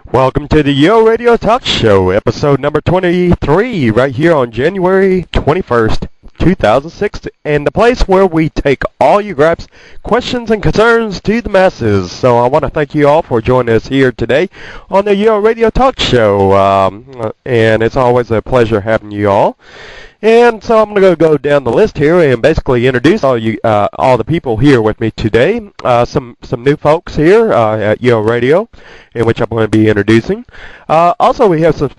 Welcome to the UORadio TalkShow, episode number 23, right here on January 21st, 2006, and the place where we take all your gripes, questions, and concerns to the masses. So I want to thank you all for joining us here today on the UORadio TalkShow, and it's always a pleasure having you all. And so I'm going to go down the list here and basically introduce all the people here with me today. Some new folks here at UORadio, in which I'm going to be introducing. Also, we have some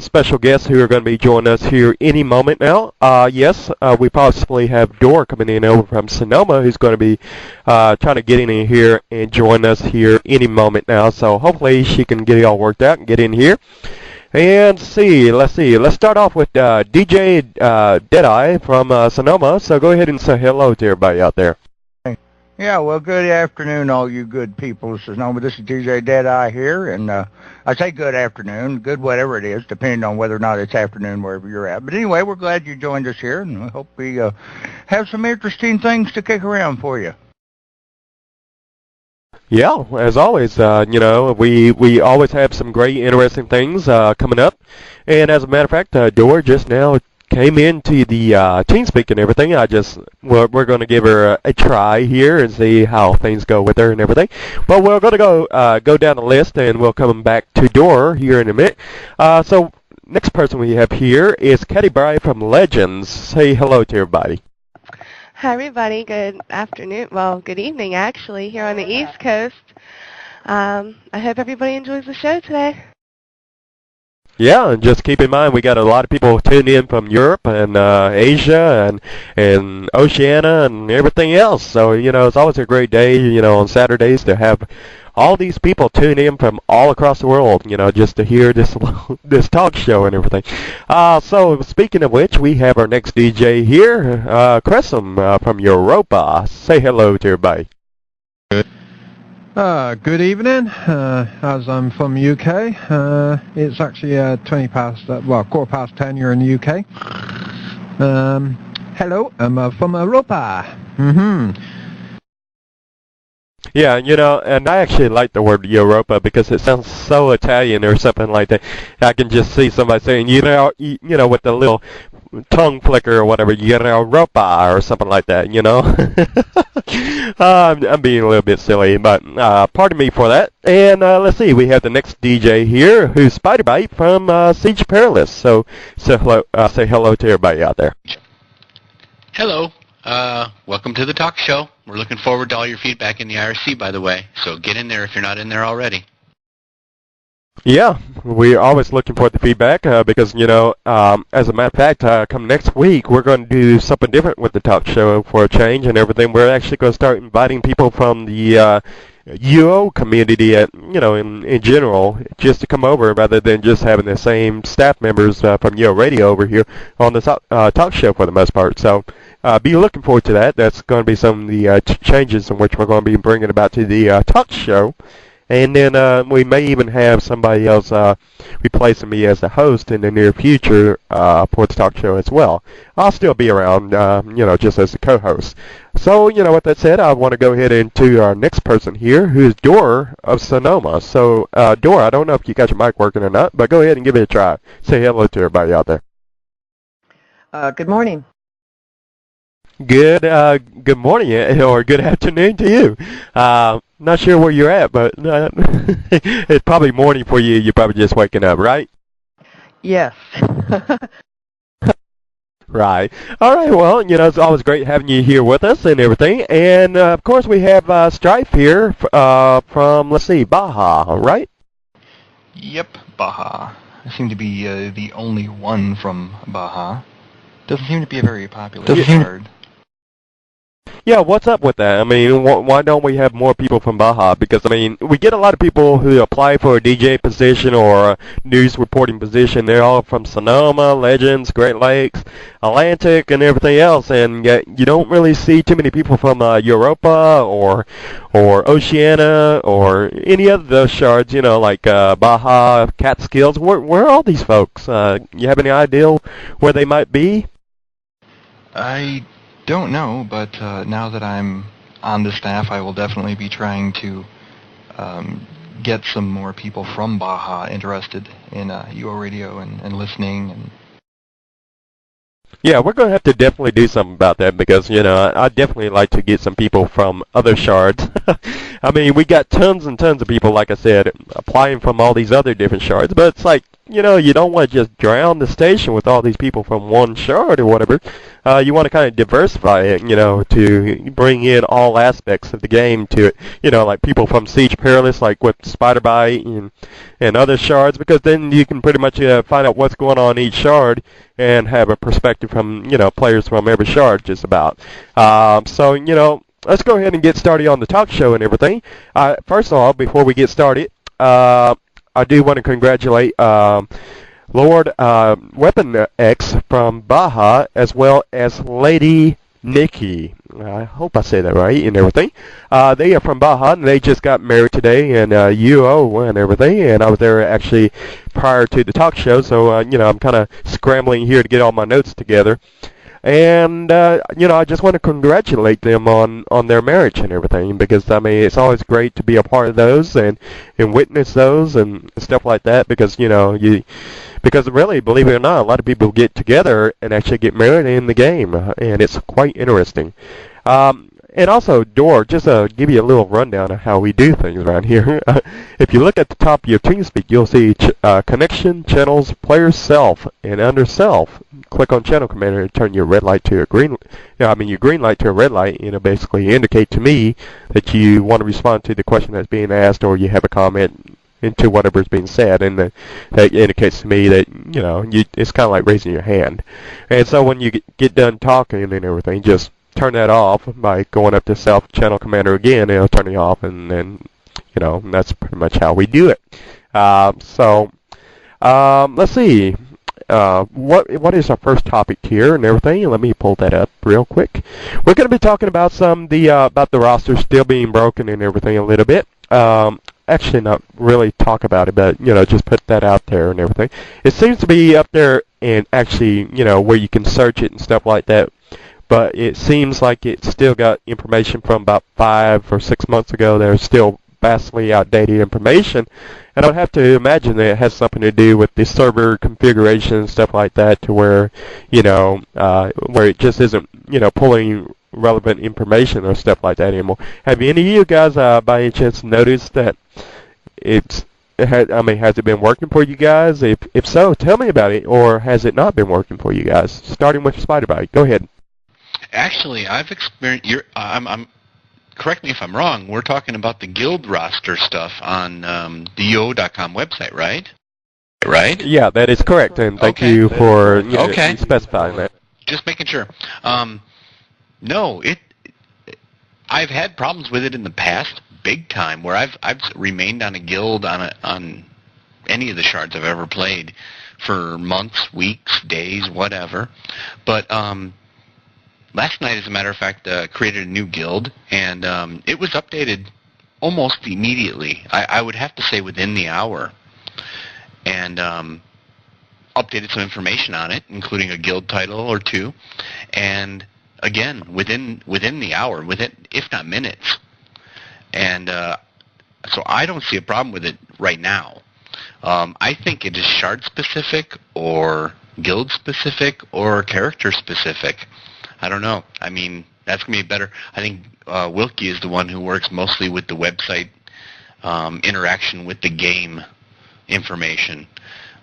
special guests who are going to be joining us here any moment now. Yes, we possibly have Dora coming in over from Sonoma, who's going to be trying to get in here and join us here any moment now. So hopefully she can get it all worked out and get in here. And let's start off with DJ Deadeye from Sonoma. So go ahead and say hello to everybody out there. Yeah, well, good afternoon, all you good people. This is DJ Deadeye here, and I say good afternoon, good whatever it is, depending on whether or not it's afternoon wherever you're at. But anyway, we're glad you joined us here, and we hope we have some interesting things to kick around for you. Yeah, as always, we always have some great, interesting things coming up. And as a matter of fact, Dora just now came into the TeamSpeak and everything. We're going to give her a try here and see how things go with her and everything. But we're going to go down the list, and we'll come back to Dora here in a minute. So next person we have here is Katie Bry from Legends. Say hello to everybody. Hi, everybody. Good afternoon. Well, good evening, actually, here on the East Coast. I hope everybody enjoys the show today. Yeah, and just keep in mind we got a lot of people tuning in from Europe and Asia and Oceania and everything else. So, it's always a great day, on Saturdays to have all these people tune in from all across the world, just to hear this talk show and everything. So speaking of which, we have our next DJ here, Cressum from Europa. Say hello to everybody. Good evening. As I'm from UK, it's actually quarter past 10 here in the UK. Hello, I'm from Europa. Yeah, and I actually like the word Europa because it sounds so Italian or something like that. I can just see somebody saying, with the little tongue flicker or whatever, Europa or something like that, I'm being a little bit silly, but pardon me for that. And let's see, we have the next DJ here, who's Spider-Bite from Siege Perilous. So say hello to everybody out there. Hello. Welcome to the talk show. We're looking forward to all your feedback in the IRC, by the way. So get in there if you're not in there already. Yeah, we're always looking for the feedback because, as a matter of fact, come next week, we're going to do something different with the talk show for a change and everything. We're actually going to start inviting people from the UO community, in general, just to come over rather than just having the same staff members from UORadio over here on the talk show for the most part. So be looking forward to that. That's going to be some of the changes in which we're going to be bringing about to the talk show. And then we may even have somebody else replacing me as the host in the near future for the talk show as well. I'll still be around, just as the co-host. So, with that said, I want to go ahead into our next person here, who is Dora of Sonoma. So, Dora, I don't know if you got your mic working or not, but go ahead and give it a try. Say hello to everybody out there. Good morning. Good morning or good afternoon to you. Not sure where you're at, but it's probably morning for you. You're probably just waking up, right? Yes. Right. All right. Well, it's always great having you here with us and everything. And of course, we have Strife here from, let's see, Baja, right? Yep, Baja. I seem to be the only one from Baja. Doesn't seem to be a very popular card. Yeah, what's up with that? I mean, why don't we have more people from Baja? Because, we get a lot of people who apply for a DJ position or a news reporting position. They're all from Sonoma, Legends, Great Lakes, Atlantic, and everything else. And yet you don't really see too many people from Europa or Oceania or any of those shards, like Baja, Catskills. Where are all these folks? You have any idea where they might be? I don't know, but now that I'm on the staff, I will definitely be trying to get some more people from Baja interested in UO Radio and listening. And yeah, we're going to have to definitely do something about that because, I'd definitely like to get some people from other shards. I mean, we got tons and tons of people, like I said, applying from all these other different shards, but it's like, you don't want to just drown the station with all these people from one shard or whatever. You want to kind of diversify it, to bring in all aspects of the game to it. Like people from Siege Perilous, like with Spider Bite and other shards, because then you can pretty much find out what's going on in each shard and have a perspective from, players from every shard just about. So, let's go ahead and get started on the talk show and everything. First of all, before we get started, I do want to congratulate Lord Weapon X from Baja, as well as Lady Nikki. I hope I say that right and everything. They are from Baja, and they just got married today in UO and everything, and I was there actually prior to the talk show, so, I'm kind of scrambling here to get all my notes together. And, I just want to congratulate them on their marriage and everything because, I mean, it's always great to be a part of those and witness those and stuff like that because, because really, believe it or not, a lot of people get together and actually get married in the game, and it's quite interesting. And also, Dor, just to give you a little rundown of how we do things around here. If you look at the top of your TeamSpeak, you'll see connection, channels, player self, and under self, click on channel commander and turn your red light to a green. Your green light to a red light. Basically indicate to me that you want to respond to the question that's being asked, or you have a comment into whatever's being said, and that indicates to me that it's kind of like raising your hand. And so when you get done talking and everything, just turn that off by going up to self channel commander again, and it'll turn it off, and then that's pretty much how we do it. So let's see. What is our first topic here and everything? Let me pull that up real quick. We're going to be talking about about the roster still being broken and everything a little bit. Actually, not really talk about it, but just put that out there and everything. It seems to be up there and actually where you can search it and stuff like that. But it seems like it's still got information from about 5 or 6 months ago. There's still vastly outdated information. And I would have to imagine that it has something to do with the server configuration and stuff like that, to where, where it just isn't, pulling relevant information or stuff like that anymore. Have any of you guys, by any chance, noticed that has it been working for you guys? If so, tell me about it. Or has it not been working for you guys? Starting with Spider-Bite. Go ahead. Actually, I've experienced. Correct me if I'm wrong. We're talking about the guild roster stuff on the UO.com website, right? Right? Yeah, that is correct. And thank you for specifying that. Just making sure. No, I've had problems with it in the past, big time, where I've remained on a guild on any of the shards I've ever played for months, weeks, days, whatever. But last night, as a matter of fact, created a new guild, and it was updated almost immediately. I would have to say within the hour, and updated some information on it, including a guild title or two, and again, within the hour, if not minutes. And so I don't see a problem with it right now. I think it is shard specific or guild specific or character specific. I don't know. I mean, that's going to be better. I think Wilkie is the one who works mostly with the website interaction with the game information.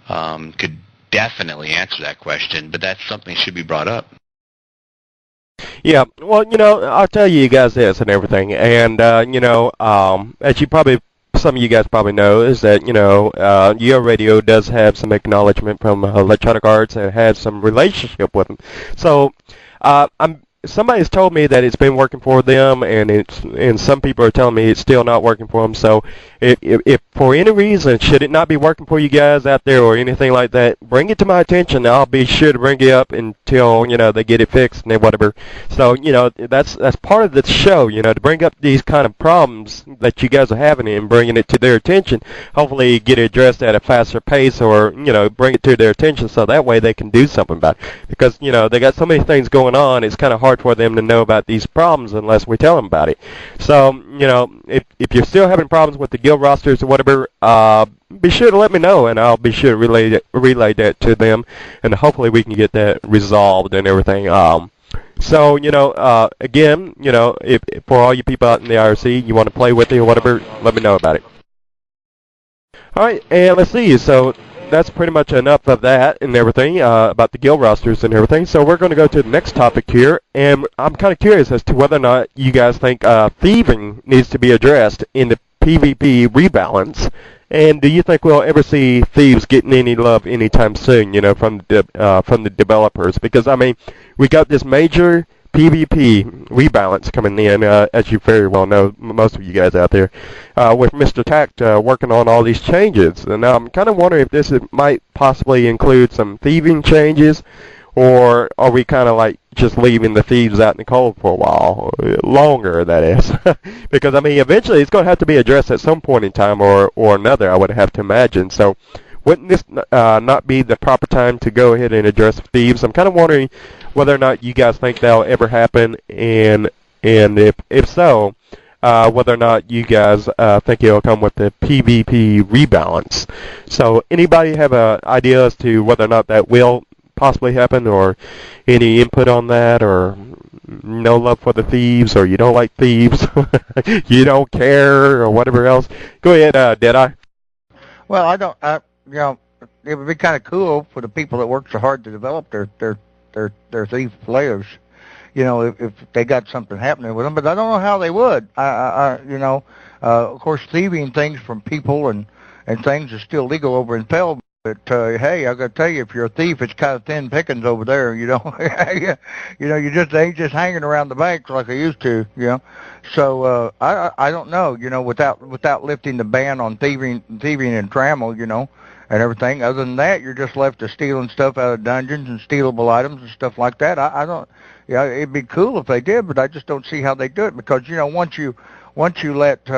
Could definitely answer that question, but that's something that should be brought up. Yeah, well, I'll tell you guys this and everything, and, as some of you guys probably know, is that, UO Radio does have some acknowledgement from Electronic Arts and has some relationship with them. So, somebody's told me that it's been working for them, and some people are telling me it's still not working for them. So if for any reason should it not be working for you guys out there or anything like that, bring it to my attention. I'll be sure to bring it up until they get it fixed and whatever. So that's part of the show, to bring up these kind of problems that you guys are having and bringing it to their attention. Hopefully get it addressed at a faster pace, or bring it to their attention so that way they can do something about it. Because they got so many things going on, it's kind of hard hard for them to know about these problems unless we tell them about it. So, if you're still having problems with the guild rosters or whatever, be sure to let me know, and I'll be sure to relay that to them, and hopefully we can get that resolved and everything. So, again, if for all you people out in the IRC, you want to play with it or whatever, let me know about it. All right, and let's see. So that's pretty much enough of that and everything about the guild rosters and everything. So we're going to go to the next topic here, and I'm kind of curious as to whether or not you guys think thieving needs to be addressed in the PvP rebalance. And do you think we'll ever see thieves getting any love anytime soon, from the developers? Because, I mean, we got this major PvP rebalance coming in, as you very well know, most of you guys out there, with Mr. Tact working on all these changes. And I'm kind of wondering if this might possibly include some thieving changes, or are we kind of like just leaving the thieves out in the cold for a while, longer, that is? Because, I mean, eventually it's going to have to be addressed at some point in time or another, I would have to imagine. So wouldn't this not be the proper time to go ahead and address thieves? I'm kind of wondering whether or not you guys think that'll ever happen, and if so, whether or not you guys think it'll come with the PvP rebalance. So anybody have an idea as to whether or not that will possibly happen, or any input on that, or no love for the thieves, or you don't like thieves, you don't care, or whatever else? Go ahead, Deadeye. Well, it would be kind of cool for the people that work so hard to develop their thief players, if they got something happening with them, but I don't know how they would. Of course, thieving things from people and things is still legal over in Pell. But hey, I got to tell you, if you're a thief, it's kind of thin pickings over there. You just ain't just hanging around the banks like I used to. So I don't know. Without lifting the ban on thieving and trammel, and everything. Other than that, you're just left to stealing stuff out of dungeons and stealable items and stuff like that. I don't. Yeah, it'd be cool if they did, but I just don't see how they do it, because once you let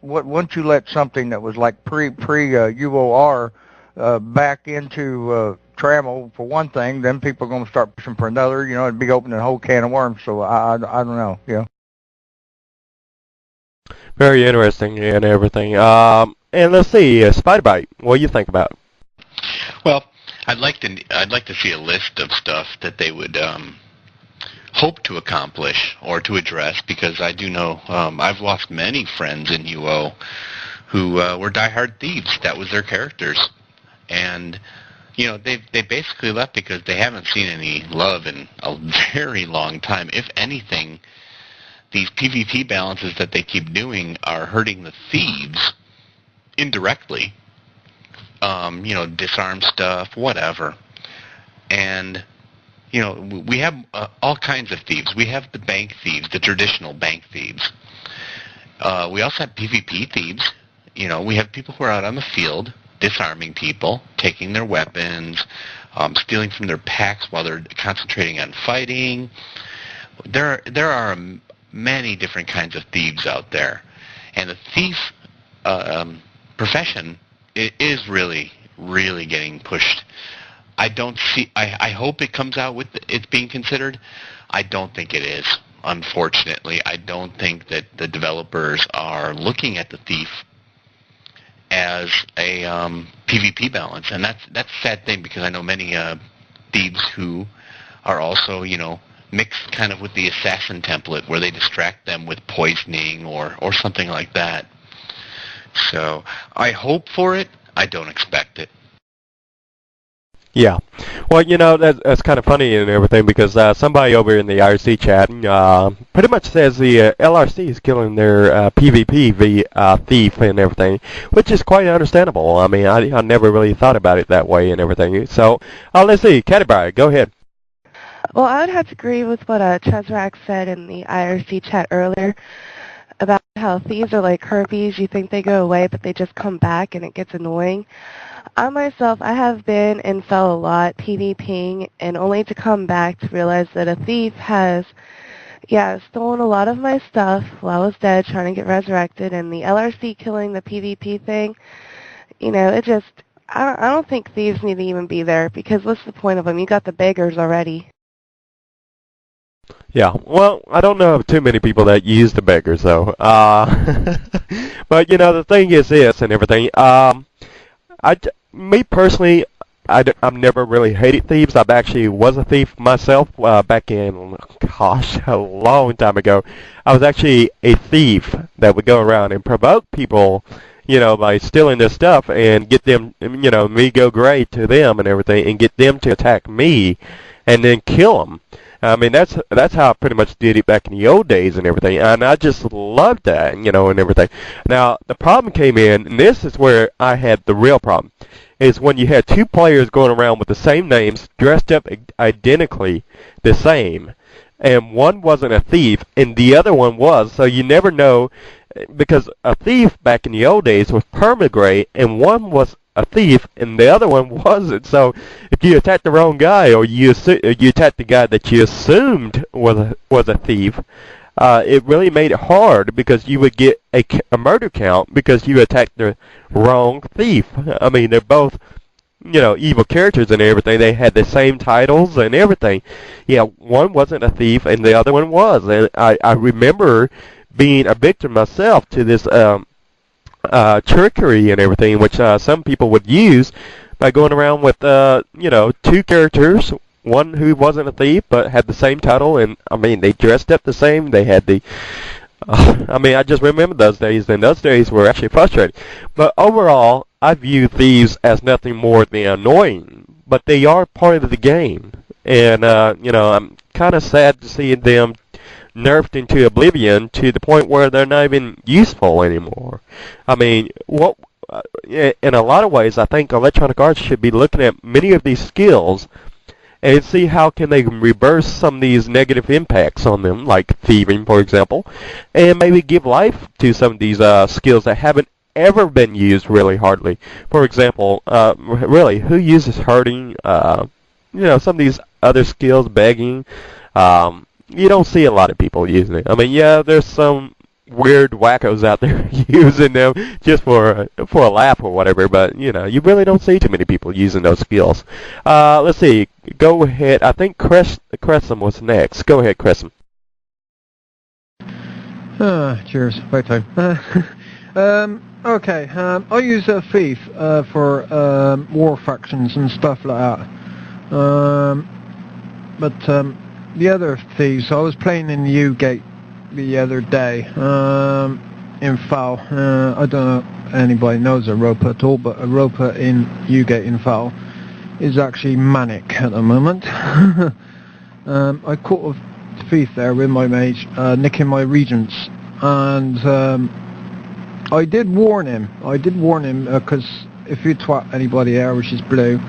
once you let something that was like pre UOR back into trammel for one thing, then people are going to start pushing for another. It'd be opening a whole can of worms. So I don't know. Very interesting and everything. And let's see, Spider-Bite, what do you think about it? Well, I'd like to see a list of stuff that they would hope to accomplish or to address, because I do know I've lost many friends in UO who were diehard thieves. That was their characters, and they basically left because they haven't seen any love in a very long time. If anything, these PvP balances that they keep doing are hurting the thieves indirectly. Disarm stuff, whatever. And, we have all kinds of thieves. We have the bank thieves, the traditional bank thieves. We also have PvP thieves. We have people who are out on the field disarming people, taking their weapons, stealing from their packs while they're concentrating on fighting. There are many different kinds of thieves out there. And the thief profession is really, really getting pushed. I hope it comes out with it's being considered. I don't think it is, unfortunately. I don't think that the developers are looking at the thief as a PvP balance. And that's a sad thing, because I know many thieves who are also, mixed kind of with the assassin template, where they distract them with poisoning or something like that. So I hope for it. I don't expect it. Yeah. Well, that's kind of funny and everything, because somebody over in the IRC chat pretty much says the LRC is killing their PvP thief and everything, which is quite understandable. I mean, I never really thought about it that way and everything. So let's see. Catterbury, go ahead. Well, I would have to agree with what Chesrak said in the IRC chat earlier about how thieves are like herpes. You think they go away, but they just come back, and it gets annoying. I myself, I have been and fell a lot PvPing, and only to come back to realize that a thief has, stolen a lot of my stuff while I was dead trying to get resurrected, and the LRC killing the PvP thing, it just, I don't think thieves need to even be there, because what's the point of them? You got the beggars already. Yeah, well, I don't know of too many people that use the beggars, though. But, the thing is this and everything. Me personally, I've never really hated thieves. I've actually was a thief myself back in, gosh, a long time ago. I was actually a thief that would go around and provoke people, by stealing their stuff and get them, me go great to them and everything, and get them to attack me, and then kill them. I mean, that's how I pretty much did it back in the old days and everything, and I just loved that, and everything. Now, the problem came in, and this is where I had the real problem, is when you had two players going around with the same names, dressed up identically the same, and one wasn't a thief, and the other one was, so you never know, because a thief back in the old days was perma-gray, and one was a thief, and the other one wasn't. So if you attacked the wrong guy, or you attacked the guy that you assumed was a thief, it really made it hard because you would get a murder count because you attacked the wrong thief. I mean, they're both evil characters and everything. They had the same titles and everything. Yeah, one wasn't a thief and the other one was. And I remember being a victim myself to this trickery and everything, which some people would use by going around with, two characters, one who wasn't a thief but had the same title, and, I mean, they dressed up the same, they had the, I just remember those days, and those days were actually frustrating. But overall, I view thieves as nothing more than annoying, but they are part of the game, and, I'm kind of sad to see them nerfed into oblivion to the point where they're not even useful anymore. I mean, in a lot of ways, I think Electronic Arts should be looking at many of these skills and see how can they reverse some of these negative impacts on them, like thieving, for example, and maybe give life to some of these skills that haven't ever been used really hardly. For example, really, who uses hurting? Some of these other skills, begging. You don't see a lot of people using it. I mean, yeah, there's some weird wackos out there using them just for a laugh or whatever, but, you really don't see too many people using those skills. Let's see. Go ahead. I think Crescent was next. Go ahead, Crescent. Cheers. Right time. Okay, I use a thief for war factions and stuff like that. But the other thieves, I was playing in U-Gate the other day in FAL. I don't know if anybody knows Europa at all, but Europa in U-Gate in FAL is actually manic at the moment. I caught a thief there with my mage, nicking my regents, and I did warn him because if you twat anybody there, which is blue,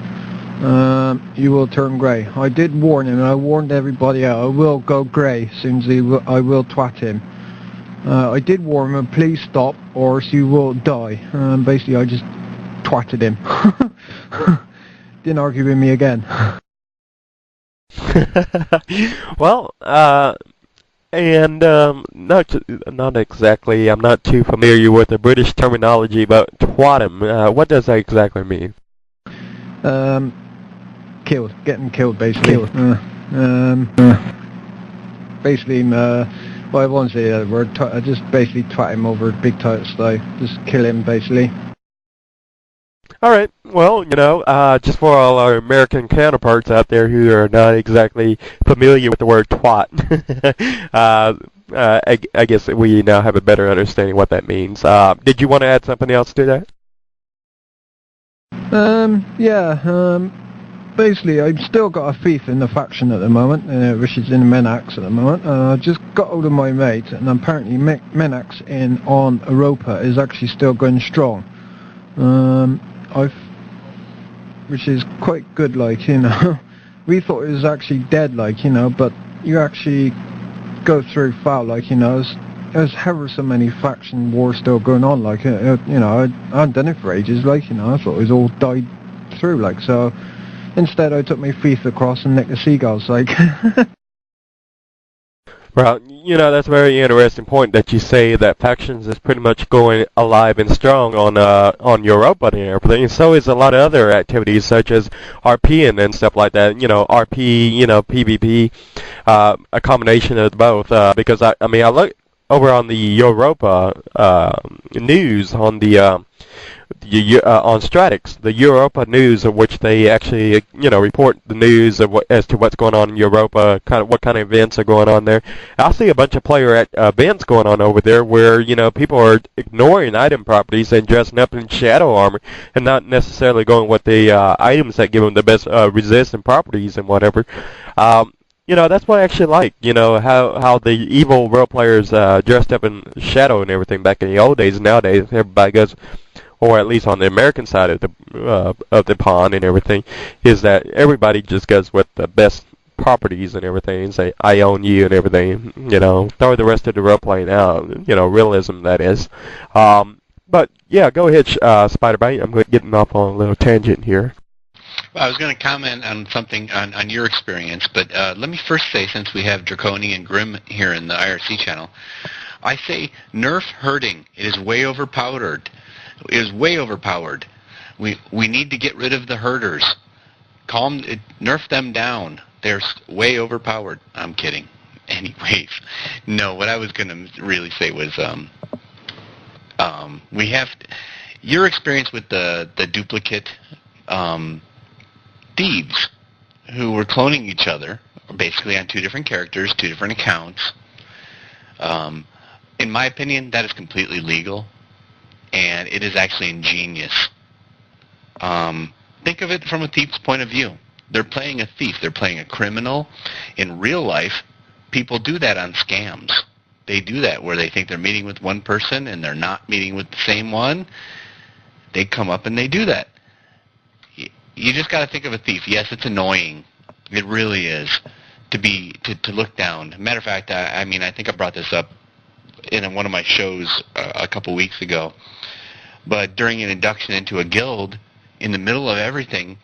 you will turn grey. I did warn him, and I warned everybody out. I will go grey as soon as I will twat him. I did warn him, please stop, or else you will die. Basically, I just twatted him. Didn't argue with me again. Well, and not exactly. I'm not too familiar with the British terminology, but twat him. What does that exactly mean? Getting killed, basically. Basically, well, I won't say the other word. I just basically twat him over big tight style. Just kill him, basically. All right. Well, just for all our American counterparts out there who are not exactly familiar with the word twat, I guess we now have a better understanding what that means. Did you want to add something else to that? Basically, I've still got a thief in the faction at the moment, which is in Menax at the moment. I just got hold of my mate, and apparently Menax on Europa is actually still going strong. Which is quite good, We thought it was actually dead, but you actually go through FAL, there's ever so many faction wars still going on, I hadn't done it for ages, I thought it was all died through, so instead I took my thief across and nicked the seagulls, Well, that's a very interesting point that you say that factions is pretty much going alive and strong on Europa and everything. And so is a lot of other activities such as RP and stuff like that. RP, PvP, a combination of both. Because I look over on the Europa news on the on Stratix, the Europa news, of which they actually, report the news of as to what's going on in Europa, what kind of events are going on there. I see a bunch of player events going on over there where, people are ignoring item properties and dressing up in shadow armor and not necessarily going with the items that give them the best resistant properties and whatever. That's what I actually like, how the evil role players dressed up in shadow and everything back in the old days. Nowadays, everybody goes, or at least on the American side of the pond and everything, is that everybody just goes with the best properties and everything, and say, I own you and everything, throw the rest of the role playing out, realism that is. But yeah, go ahead, Spider-Bite. I'm getting off on a little tangent here. Well, I was going to comment on something on your experience, but let me first say, since we have Draconi and Grim here in the IRC channel, I say nerf herding. It is way overpowered. It is way overpowered. We need to get rid of the herders. Nerf them down. They're way overpowered. I'm kidding. Anyways, no. What I was going to really say was, we have your experience with the duplicate thieves who were cloning each other, basically on two different characters, two different accounts. In my opinion, that is completely legal. And it is actually ingenious. Think of it from a thief's point of view. They're playing a thief. They're playing a criminal. In real life, people do that on scams. They do that where they think they're meeting with one person and they're not meeting with the same one. They come up and they do that. You just got to think of a thief. Yes, it's annoying. It really is to look down. Matter of fact, I think I brought this up in one of my shows a couple weeks ago. But during an induction into a guild, in the middle of everything,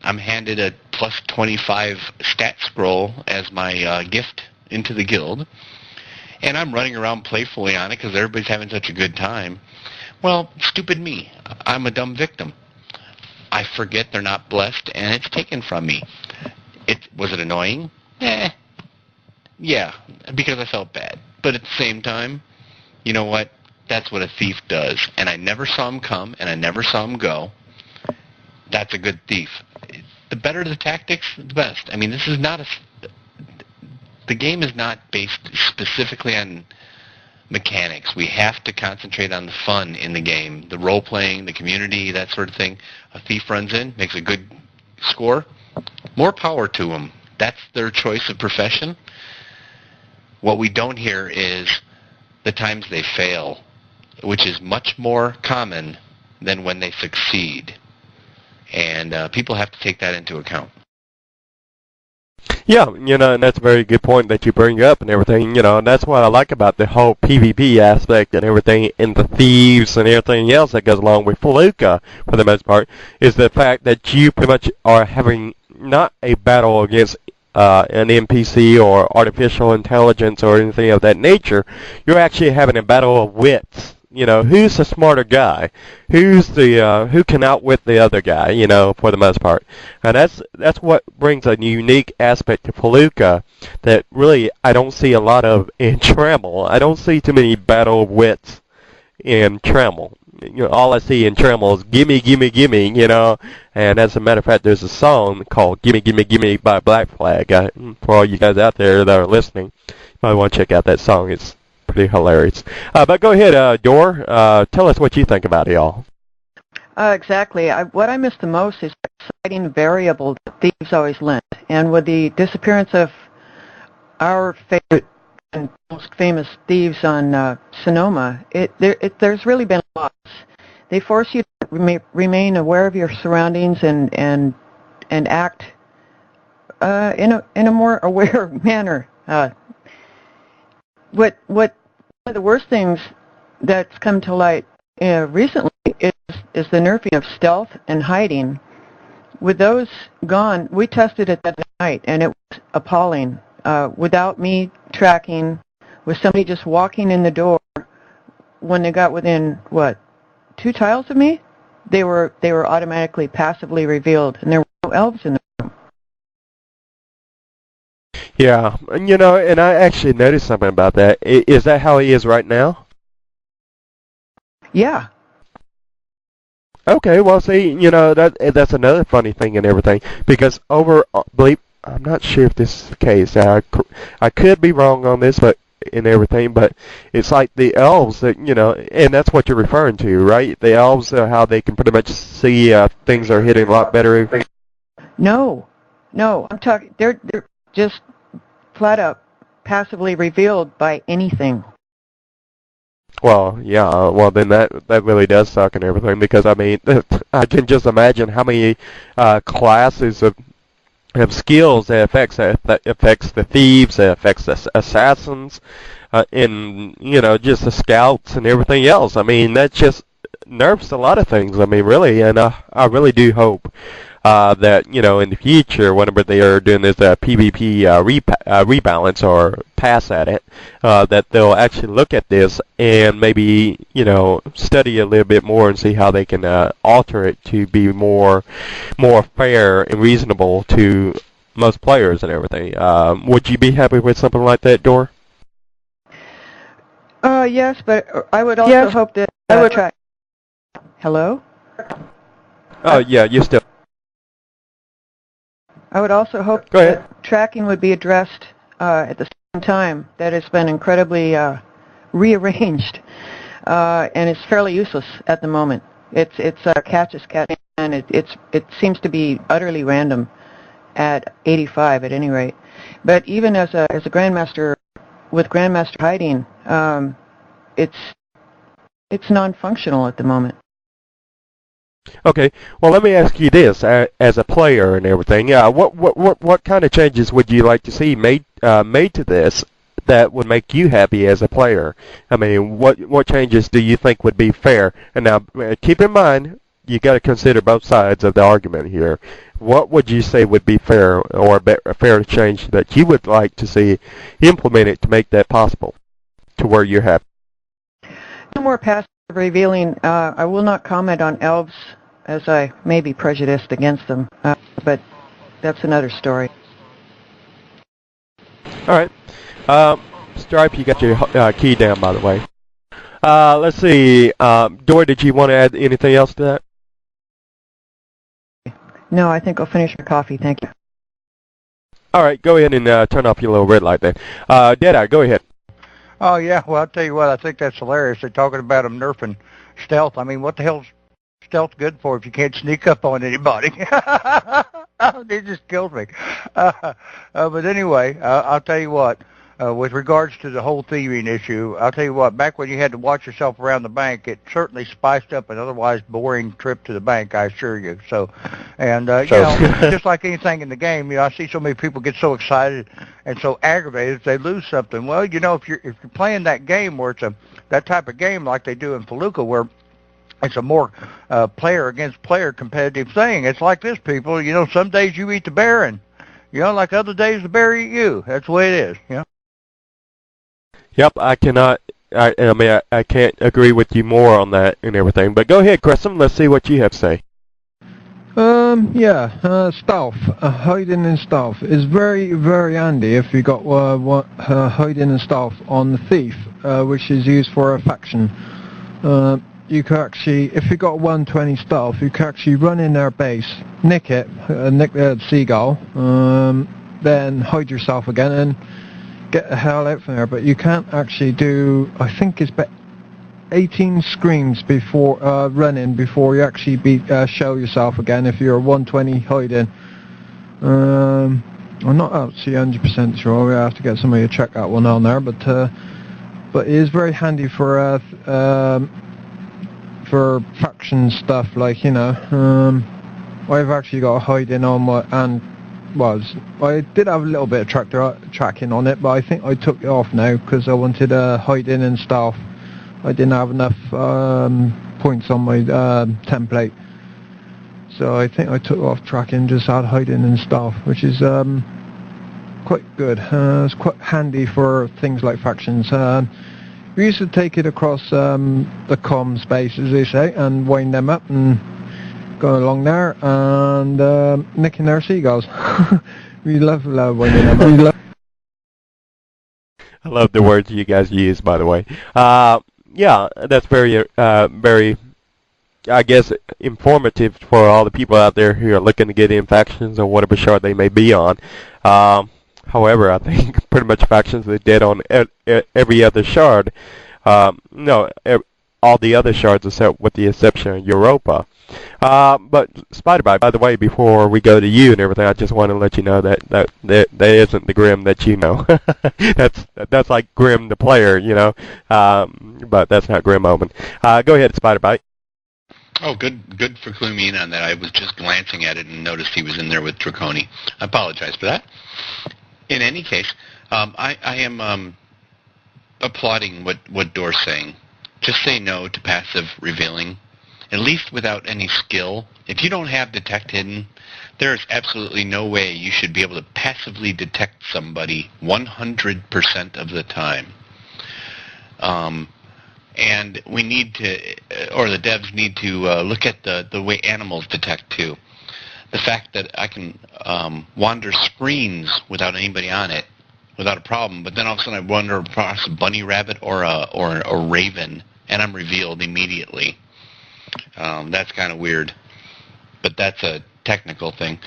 I'm handed a plus 25 stat scroll as my gift into the guild. And I'm running around playfully on it because everybody's having such a good time. Well, stupid me. I'm a dumb victim. I forget they're not blessed, and it's taken from me. Was it annoying? Yeah, because I felt bad. But at the same time, you know what? That's what a thief does. And I never saw him come, and I never saw him go. That's a good thief. The better the tactics, the best. This is not the game is not based specifically on mechanics. We have to concentrate on the fun in the game, the role-playing, the community, that sort of thing. A thief runs in, makes a good score. More power to them. That's their choice of profession. What we don't hear is the times they fail, which is much more common than when they succeed. And people have to take that into account. Yeah, and that's a very good point that you bring up and everything, and that's what I like about the whole PvP aspect and everything, and the thieves and everything else that goes along with Feluca, for the most part, is the fact that you pretty much are having not a battle against an NPC or artificial intelligence or anything of that nature. You're actually having a battle of wits. Who's the smarter guy? Who's the who can outwit the other guy? For the most part, and that's what brings a unique aspect to Feluca that really I don't see a lot of in Trammel. I don't see too many battle of wits in Trammel. All I see in Trammel is gimme, gimme, gimme. And as a matter of fact, there's a song called "Gimme, Gimme, Gimme" by Black Flag. For all you guys out there that are listening, you might want to check out that song. It's pretty hilarious. But go ahead, Dor. Tell us what you think about it all. Exactly. What I miss the most is the exciting variable that thieves always lent. And with the disappearance of our favorite and most famous thieves on Sonoma, there's really been a loss. They force you to remain aware of your surroundings and act in a more aware manner. What one of the worst things that's come to light recently is the nerfing of stealth and hiding. With those gone, we tested it that night, and it was appalling. without me tracking, with somebody just walking in the door, when they got within, 2 tiles of me, they were automatically passively revealed, and there were no elves in the room. Yeah, and and I actually noticed something about that. Is that how he is right now? Yeah. Okay, well, see, that's another funny thing and everything, because I'm not sure if this is the case. I could be wrong on this, but and everything, but it's like the elves that and that's what you're referring to, right? The elves, how they can pretty much see things are hitting a lot better. No, I'm talking. They're just flat out passively revealed by anything. Well, yeah. Well, then that really does suck and everything, because I mean, I can just imagine how many classes of skills that affects the thieves, that affects the assassins, and just the scouts and everything else. I mean, that just nerfs a lot of things. I mean, really, and I really do hope that in the future, whenever they are doing this PvP rebalance or pass at it, that they'll actually look at this and maybe study a little bit more and see how they can alter it to be more fair and reasonable to most players and everything. Would you be happy with something like that, Dor? Yes, but I would also hope that I would try. Hello? Oh, yeah, you still. I would also hope that tracking would be addressed at the same time. That it's been incredibly rearranged, and it's fairly useless at the moment. It's catch as catch, and it seems to be utterly random at 85 at any rate. But even as a grandmaster with grandmaster hiding, it's non-functional at the moment. Okay, well, let me ask you this: as a player and everything, what kind of changes would you like to see made to this that would make you happy as a player? I mean, what changes do you think would be fair? And now, keep in mind, you got to consider both sides of the argument here. What would you say would be fair, or a fair change that you would like to see implemented to make that possible, to where you're happy? No more passive revealing. I will not comment on elves, as I may be prejudiced against them, but that's another story. All right. Stripe, you got your key down, by the way. Let's see. Dor, did you want to add anything else to that? No, I think I'll finish your coffee. Thank you. All right, go ahead and turn off your little red light there. Deadeye, go ahead. Oh, yeah, well, I'll tell you what, I think that's hilarious. They're talking about them nerfing stealth. I mean, what the hell's stealth good for if you can't sneak up on anybody? It just kills me. But anyway, I'll tell you what, with regards to the whole thieving issue, I'll tell you what, back when you had to watch yourself around the bank, it certainly spiced up an otherwise boring trip to the bank, I assure you. So, and, just like anything in the game, I see so many people get so excited and so aggravated if they lose something. Well, if you're playing that game where it's that type of game like they do in Feluca, where it's a more player against player competitive thing. It's like this, people. Some days you eat the bear, and like other days the bear eat you. That's the way it is. Yep, I cannot. I can't agree with you more on that and everything. But go ahead, Crescent. Let's see what you have to say. Stealth, hiding and stealth is very, very handy if you got hiding and stealth on the thief, which is used for a faction. You can actually, if you got 120 stealth, you can actually run in their base, nick the seagull, then hide yourself again and get the hell out from there. But you can't actually do, I think it's 18 screens before running before you actually show yourself again if you're 120 hiding. I'm not actually 100% sure. We have to get somebody to check that one on there, but it is very handy for faction stuff, like I've actually got a hiding on my I did have a little bit of tracking on it, but I think I took it off now because I wanted hiding and stealth. I didn't have enough points on my template, so I think I took off tracking, just had hiding and stealth, which is quite good. It's quite handy for things like factions. We used to take it across the comm space, as they say, and wind them up and go along there and nicking their seagulls. We love winding them up. I love the words you guys use, by the way. Yeah, that's very, very, I guess, informative for all the people out there who are looking to get in factions or whatever shard they may be on. However, I think pretty much factions are dead on every other shard. No, all the other shards except with the exception of Europa. But Spider-Bite, by the way, before we go to you and everything, I just want to let you know that isn't the Grim that you know. that's like Grim the player, you know. But that's not Grim Omen. Go ahead, Spider-Bite. Oh, good for cluing me in on that. I was just glancing at it and noticed he was in there with Draconi. I apologize for that. In any case, I am applauding what Door's saying. Just say no to passive revealing, at least without any skill. If you don't have Detect Hidden, there is absolutely no way you should be able to passively detect somebody 100% of the time. And we need to, or the devs need to look at the way animals detect too. The fact that I can wander screens without anybody on it, without a problem, but then all of a sudden I wander across a bunny rabbit or a raven, and I'm revealed immediately. That's kind of weird, but that's a technical thing.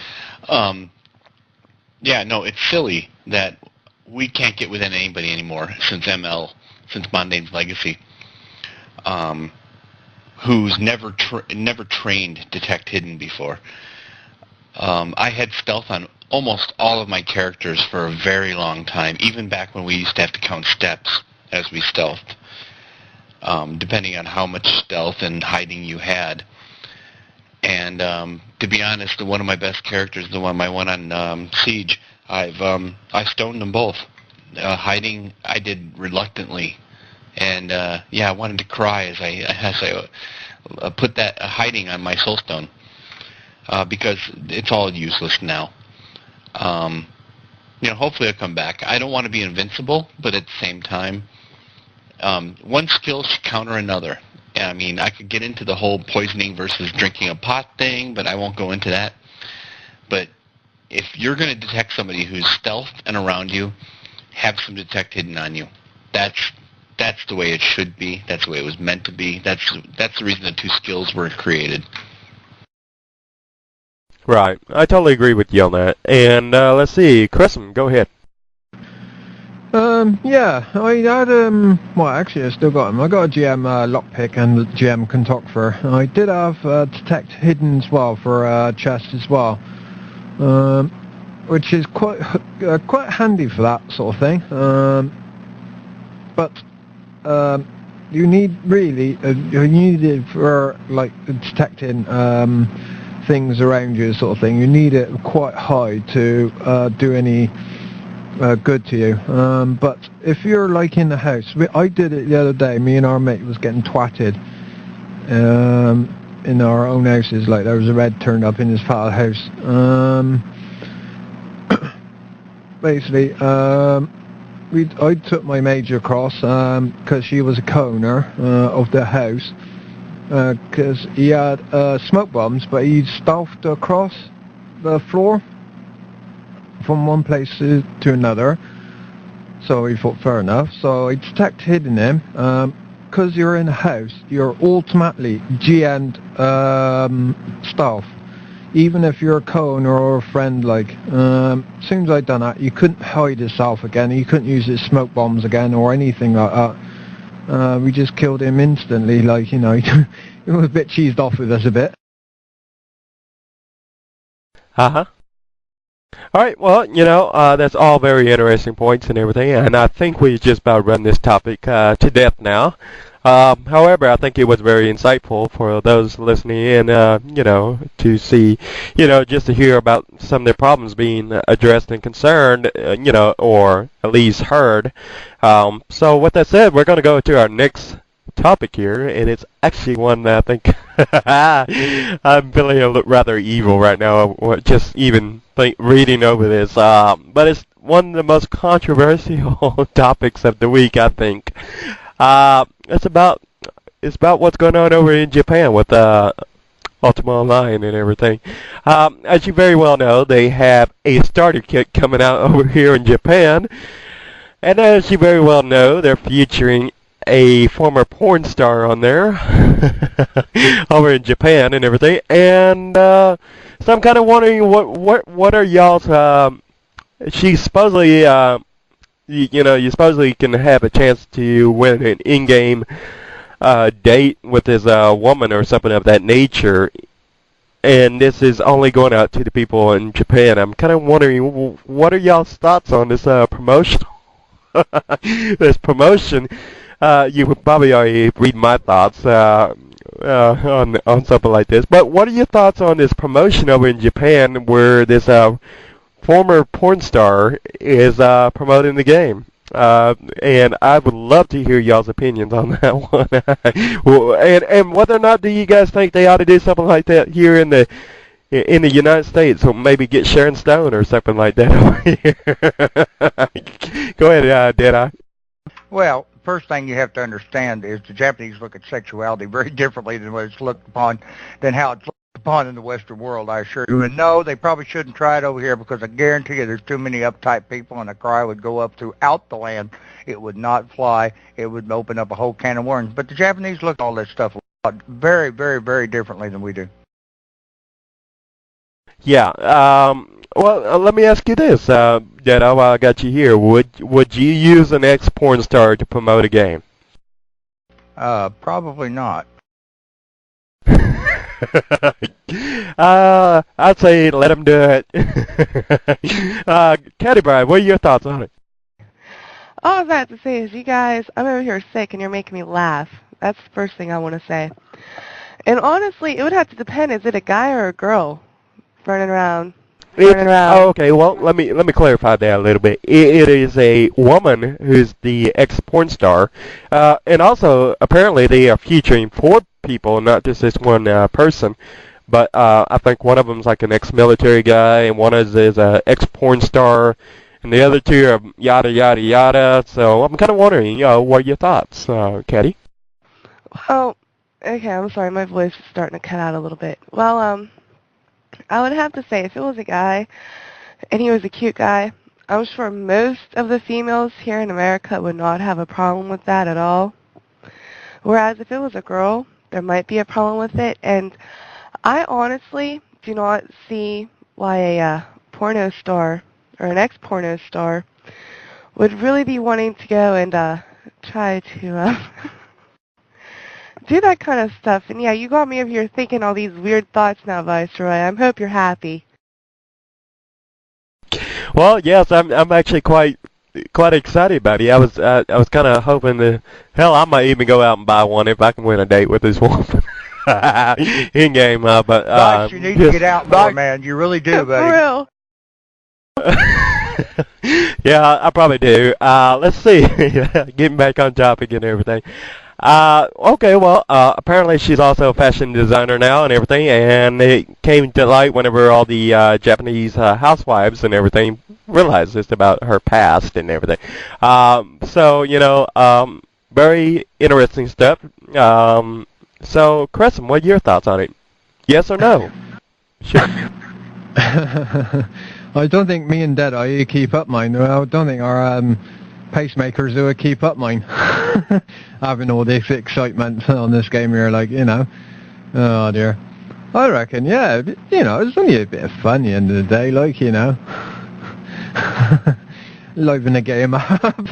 Yeah, no, it's silly that we can't get within anybody anymore since Mondane's Legacy. Who's never trained Detect Hidden before. I had stealth on almost all of my characters for a very long time, even back when we used to have to count steps as we stealthed, depending on how much stealth and hiding you had. And to be honest, one of my best characters, my one on Siege, I stoned them both. Hiding, I did reluctantly. And yeah, I wanted to cry as I put that hiding on my soulstone because it's all useless now. Hopefully I'll come back. I don't want to be invincible, but at the same time, one skill should counter another. I mean, I could get into the whole poisoning versus drinking a pot thing, but I won't go into that. But if you're going to detect somebody who's stealthed and around you, have some Detect Hidden on you. That's the way it should be. That's the way it was meant to be. That's the reason the two skills were created. Right. I totally agree with you on that. And let's see, Chrism, go ahead. Yeah, I had, well, actually I still got them. I got a GM lockpick and a GM Contoctor. I did have Detect Hidden as well for chest as well, which is quite handy for that sort of thing. But you need it for like detecting things around you, sort of thing. You need it quite high to do any good to you. But if you're like in the house, I did it the other day. Me and our mate was getting twatted in our own houses. Like there was a red turned up in his father's house. Basically, I took my mage across because she was a co-owner of the house, because he had smoke bombs, but he stealthed across the floor from one place to another. So he thought, fair enough. So I Detect Hidden him. Because you're in a house, you're automatically GN'd stealth. Even if you're a co-owner or a friend, like, as soon as I'd done that, you couldn't hide yourself again, you couldn't use his smoke bombs again or anything like that. We just killed him instantly, like, you know, he was a bit cheesed off with us a bit. Uh-huh. Alright, well, that's all very interesting points and everything, and I think we just about run this topic to death now. However, I think it was very insightful for those listening in, to see, just to hear about some of their problems being addressed and concerned, or at least heard. So with that said, we're going to go to our next topic here, and it's actually one that I think I'm feeling rather evil right now, just even reading over this. But it's one of the most controversial topics of the week, I think. It's about what's going on over in Japan with Ultima Online and everything. As you very well know, they have a starter kit coming out over here in Japan. And as you very well know, they're featuring a former porn star on there over in Japan and everything. And so I'm kind of wondering what are y'all's she supposedly you supposedly can have a chance to win an in-game date with this woman or something of that nature. And this is only going out to the people in Japan. I'm kind of wondering, what are y'all's thoughts on this promotion? This promotion. You would probably already read my thoughts on something like this. But what are your thoughts on this promotion over in Japan, where this former porn star is promoting the game? And I would love to hear y'all's opinions on that one. Well, and whether or not do you guys think they ought to do something like that here in the United States, or maybe get Sharon Stone or something like that over here. Go ahead, Deadeye. Well, first thing you have to understand is the Japanese look at sexuality very differently than what it's looked upon, than how it's looked upon in the Western world, I assure you. And no, they probably shouldn't try it over here, because I guarantee you there's too many uptight people, and the cry would go up throughout the land. It would not fly. It would open up a whole can of worms. But the Japanese look at all that stuff very, very, very differently than we do. Yeah. Well, let me ask you this, Dedo, while I got you here. Would you use an ex-porn star to promote a game? Probably not. I'd say let him do it. Caddy Bride, what are your thoughts on it? All I have to say is, you guys, I'm over here sick and you're making me laugh. That's the first thing I want to say. And honestly, it would have to depend. Is it a guy or a girl running around? Oh, okay. Well, let me clarify that a little bit. It is a woman who's the ex-porn star, and also apparently they are featuring 4 people, not just this one person. But I think one of them's like an ex-military guy, and one is a ex-porn star, and the other 2 are yada yada yada. So I'm kind of wondering, what are your thoughts, Caddy? Well, okay. I'm sorry, my voice is starting to cut out a little bit. Well, I would have to say, if it was a guy, and he was a cute guy, I'm sure most of the females here in America would not have a problem with that at all. Whereas if it was a girl, there might be a problem with it. And I honestly do not see why a porno star or an ex-porno star would really be wanting to go and try to do that kind of stuff. And yeah, you got me over here thinking all these weird thoughts now, Viceroy. I hope you're happy. Well, yes, I'm actually quite excited about it. I was kind of hoping to, hell, I might even go out and buy one if I can win a date with this woman in game. But Vice, you need to get out more, man. You really do, buddy. For real. Yeah, I probably do. Let's see. Getting back on topic and everything. Okay, well, apparently she's also a fashion designer now and everything, and it came to light whenever all the Japanese housewives and everything realized this about her past and everything. So, very interesting stuff. So, Crescent, what are your thoughts on it? Yes or no? Sure. I don't think me and Deadeye keep up mine. I don't think our pacemakers who would keep up mine. Having all this excitement on this game here, oh dear. I reckon, yeah, it's only a bit of fun at the end of the day, liven the game up.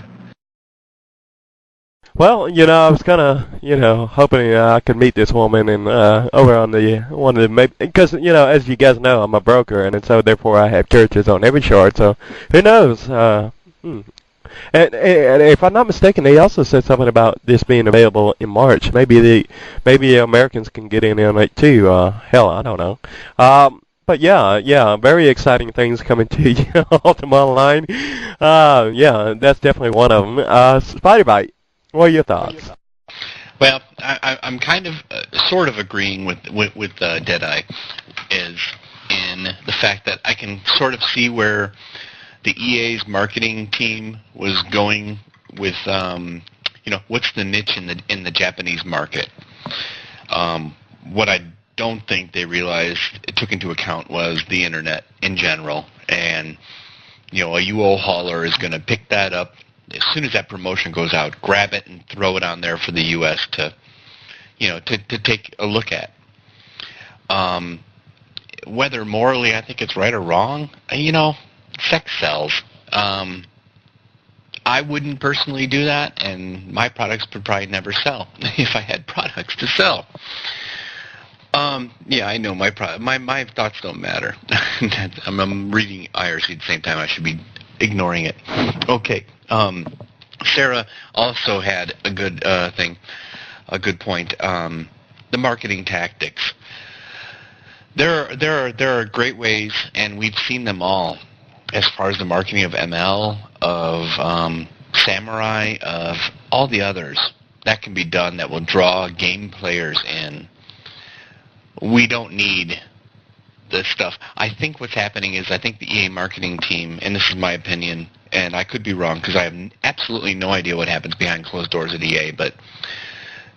Well, I was kind of, hoping I could meet this woman and over on one of the, because, as you guys know, I'm a broker, and so therefore I have characters on every shard, so who knows? And if I'm not mistaken, they also said something about this being available in March. Maybe Americans can get in on it too. Hell, I don't know. But yeah, very exciting things coming to you, Ultima Online. Yeah, that's definitely one of them. Spider-Bite, what are your thoughts? Well, I'm kind of, sort of agreeing with Deadeye, is in the fact that I can sort of see where the EA's marketing team was going with, what's the niche in the Japanese market. What I don't think they realized it took into account was the internet in general, and a UO hauler is going to pick that up as soon as that promotion goes out, grab it and throw it on there for the U.S. to take a look at. Whether morally I think it's right or wrong, sex sells. I wouldn't personally do that, and my products would probably never sell if I had products to sell. Yeah, I know my thoughts don't matter. I'm reading IRC at the same time. I should be ignoring it. Okay. Sarah also had a good point. The marketing tactics. There are great ways, and we've seen them all, as far as the marketing of ML, of Samurai, of all the others that can be done that will draw game players in. We don't need this stuff. I think what's happening is I think the EA marketing team, and this is my opinion, and I could be wrong because I have absolutely no idea what happens behind closed doors at EA, but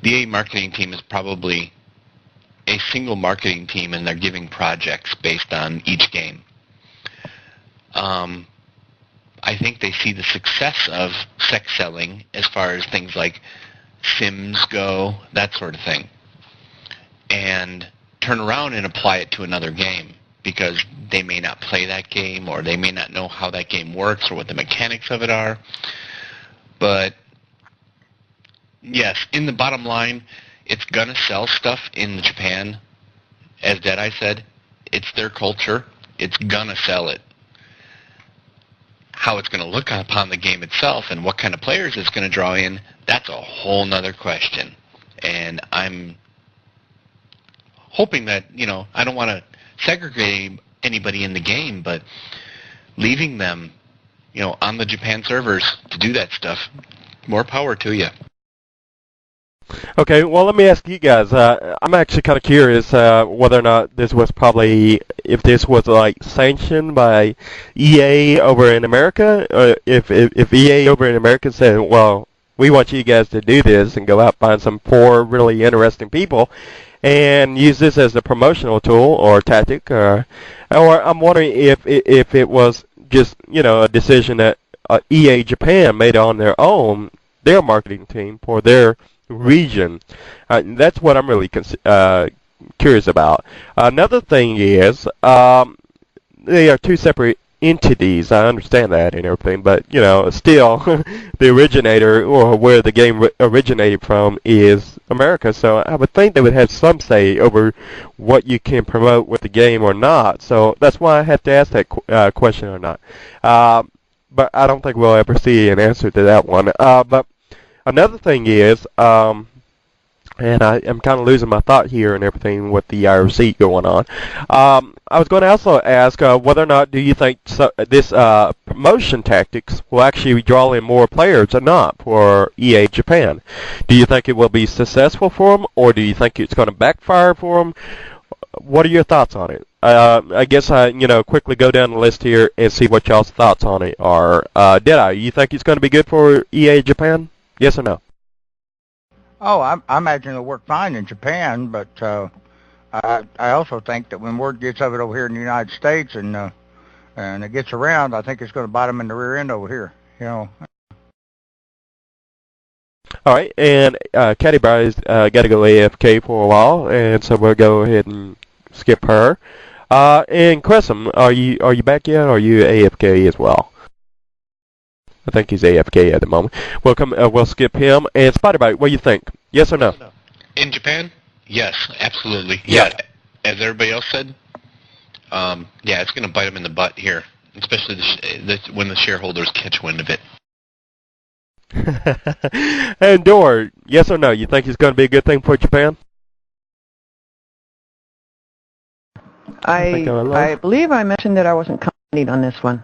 the EA marketing team is probably a single marketing team, and they're giving projects based on each game. I think they see the success of sex selling as far as things like Sims go, that sort of thing, and turn around and apply it to another game because they may not play that game or they may not know how that game works or what the mechanics of it are. But yes, in the bottom line, it's going to sell stuff in Japan. As Deadeye said, it's their culture. It's going to sell it. How it's going to look upon the game itself and what kind of players it's going to draw in, that's a whole nother question. And I'm hoping that, I don't want to segregate anybody in the game, but leaving them, on the Japan servers to do that stuff, more power to you. Okay, well, let me ask you guys. I'm actually kind of curious whether or not this was probably, if this was like sanctioned by EA over in America, or if EA over in America said, well, we want you guys to do this and go out and find some 4 really interesting people and use this as a promotional tool or tactic, or I'm wondering if it was just, a decision that EA Japan made on their own, their marketing team for their region. That's what I'm really curious about. Another thing is they are 2 separate entities. I understand that and everything, but still, the originator or where the game originated from is America. So I would think they would have some say over what you can promote with the game or not. So that's why I have to ask that question or not. But I don't think we'll ever see an answer to that one. But another thing is, and I am kind of losing my thought here and everything with the IRC going on. I was going to also ask whether or not do you think this promotion tactics will actually draw in more players or not for EA Japan? Do you think it will be successful for them, or do you think it's going to backfire for them? What are your thoughts on it? I guess I quickly go down the list here and see what y'all's thoughts on it are. Deadeye, you think it's going to be good for EA Japan? Yes or no? Oh, I imagine it'll work fine in Japan, but I also think that when word gets of it over here in the United States and it gets around, I think it's going to bite them in the rear end over here. All right, and Caddy Bry's got to go AFK for a while, and so we'll go ahead and skip her. And Crescent, are you back yet, or are you AFK as well? I think he's AFK at the moment. We'll skip him. And Spiderbite, what do you think? Yes or no? In Japan? Yes, absolutely. Yeah. As everybody else said, it's going to bite them in the butt here, especially when the shareholders catch wind of it. And Dor, yes or no? You think it's going to be a good thing for Japan? I believe I mentioned that I wasn't commenting on this one.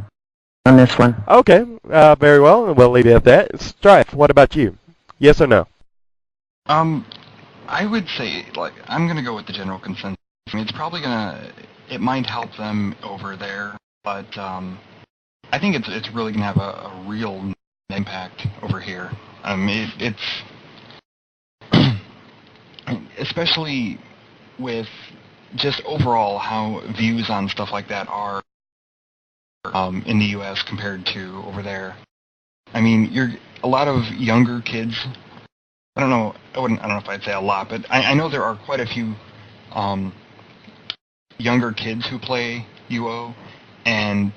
Okay, very well. We'll leave it at that. Strife, what about you? Yes or no? I would say, I'm going to go with the general consensus. I mean, it's probably it might help them over there, but I I think it's really going to have a real impact over here. It's especially with just overall how views on stuff like that are in the U.S. compared to over there. I mean, a lot of younger kids. I don't know if I'd say a lot, but I know there are quite a few younger kids who play UO, and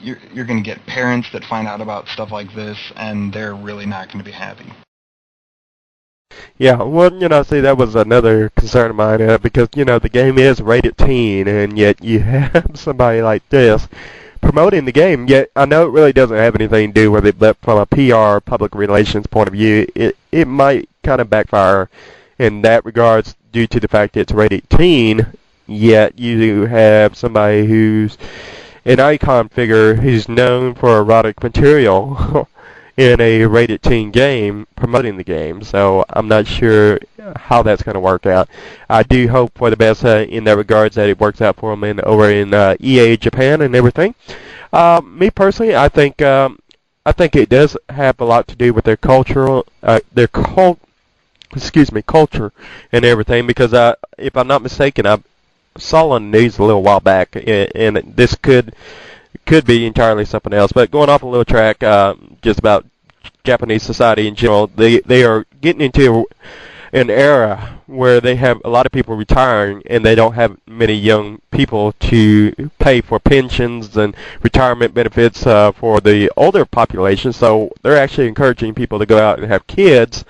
you're going to get parents that find out about stuff like this, and they're really not going to be happy. Yeah, well, see, that was another concern of mine, because, the game is rated teen, and yet you have somebody like this promoting the game, yet I know it really doesn't have anything to do with it, but from a PR, public relations point of view, it might kind of backfire in that regards due to the fact that it's rated teen, yet you have somebody who's an icon figure who's known for erotic material in a rated teen game promoting the game, so I'm not sure how that's going to work out. I do hope for the best in that regards, that it works out for them over in EA Japan and everything. Me personally, I think it does have a lot to do with their culture and everything, because if I'm not mistaken, I saw on the news a little while back, and this could be entirely something else. But going off a little track, just about Japanese society in general, they are getting into an era where they have a lot of people retiring, and they don't have many young people to pay for pensions and retirement benefits for the older population. So they're actually encouraging people to go out and have kids,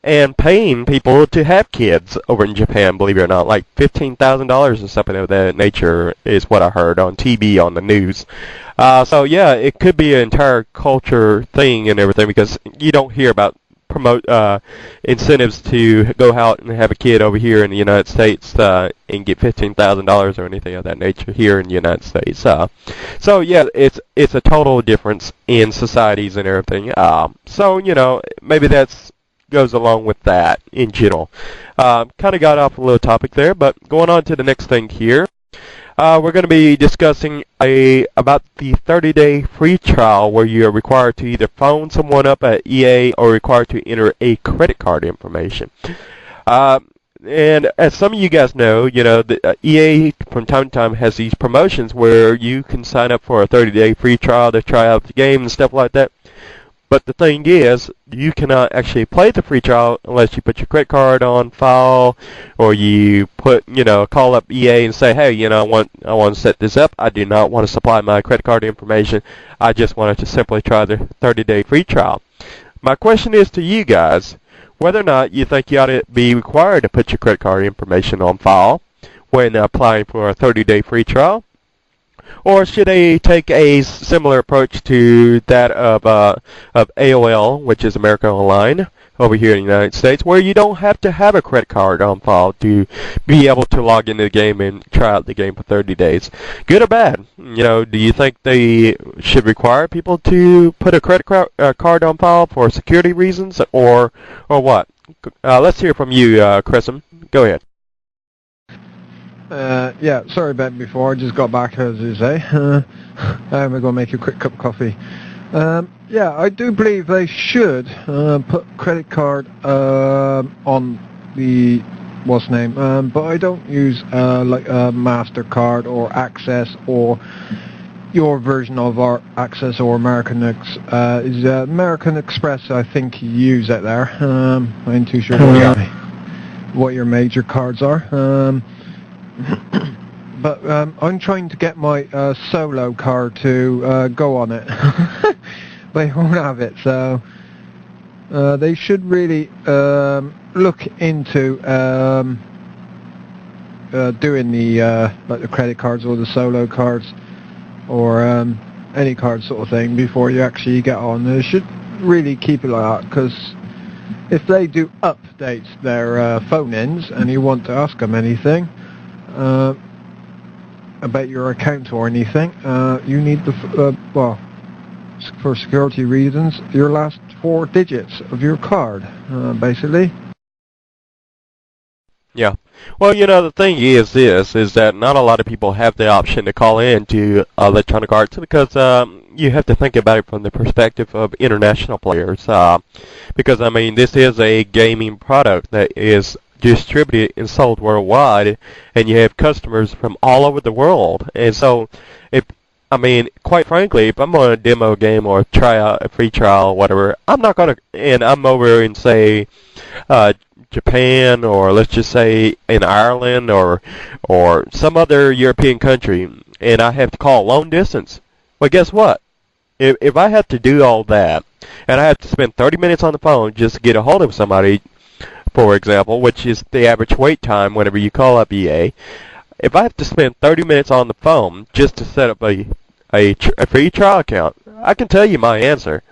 and paying people to have kids over in Japan, believe it or not, like $15,000 or something of that nature is what I heard on TV on the news. So yeah, it could be an entire culture thing and everything, because you don't hear about incentives to go out and have a kid over here in the United States and get $15,000 or anything of that nature here in the United States. So yeah, it's a total difference in societies and everything. So maybe that's goes along with that in general. Kind of got off a little topic there, but going on to the next thing here. We're going to be discussing about the 30-day free trial, where you are required to either phone someone up at EA or required to enter a credit card information. And as some of you guys know, the EA from time to time has these promotions where you can sign up for a 30-day free trial to try out the game and stuff like that. But the thing is, you cannot actually play the free trial unless you put your credit card on file, or you call up EA and say, hey, I want to set this up. I do not want to supply my credit card information. I just wanted to simply try the 30-day free trial. My question is to you guys, whether or not you think you ought to be required to put your credit card information on file when applying for a 30-day free trial. Or should they take a similar approach to that of AOL, which is America Online, over here in the United States, where you don't have to have a credit card on file to be able to log into the game and try out the game for 30 days? Good or bad? Do you think they should require people to put a credit card on file for security reasons, or what? Let's hear from you, Chrism. Go ahead. Yeah, sorry about before. I just got back, as you say. I'm going to make you a quick cup of coffee. Yeah, I do believe they should put credit card on the but I don't use like MasterCard or Access or your version of our Access or American American Express. I think you use it there. I ain't too sure what your major cards are. But I'm trying to get my solo card to go on it. But I won't have it, so they should really look into doing the like the credit cards or the solo cards or any card sort of thing before you actually get on. They should really keep it like that, because if they do update their phone-ins and you want to ask them anything about your account or anything, you need for security reasons, your last 4 digits of your card, basically. Yeah. Well, the thing is that not a lot of people have the option to call in to Electronic Arts because you have to think about it from the perspective of international players. Because, this is a gaming product that is distributed and sold worldwide, and you have customers from all over the world. And so, quite frankly, if I'm on a demo game or try out a free trial or whatever, I'm not going to, and I'm over in, say, Japan, or let's just say in Ireland or some other European country, and I have to call long distance. Well, guess what? If I have to do all that, and I have to spend 30 minutes on the phone just to get a hold of somebody, for example, which is the average wait time whenever you call up EA, if I have to spend 30 minutes on the phone just to set up a free trial account, I can tell you my answer.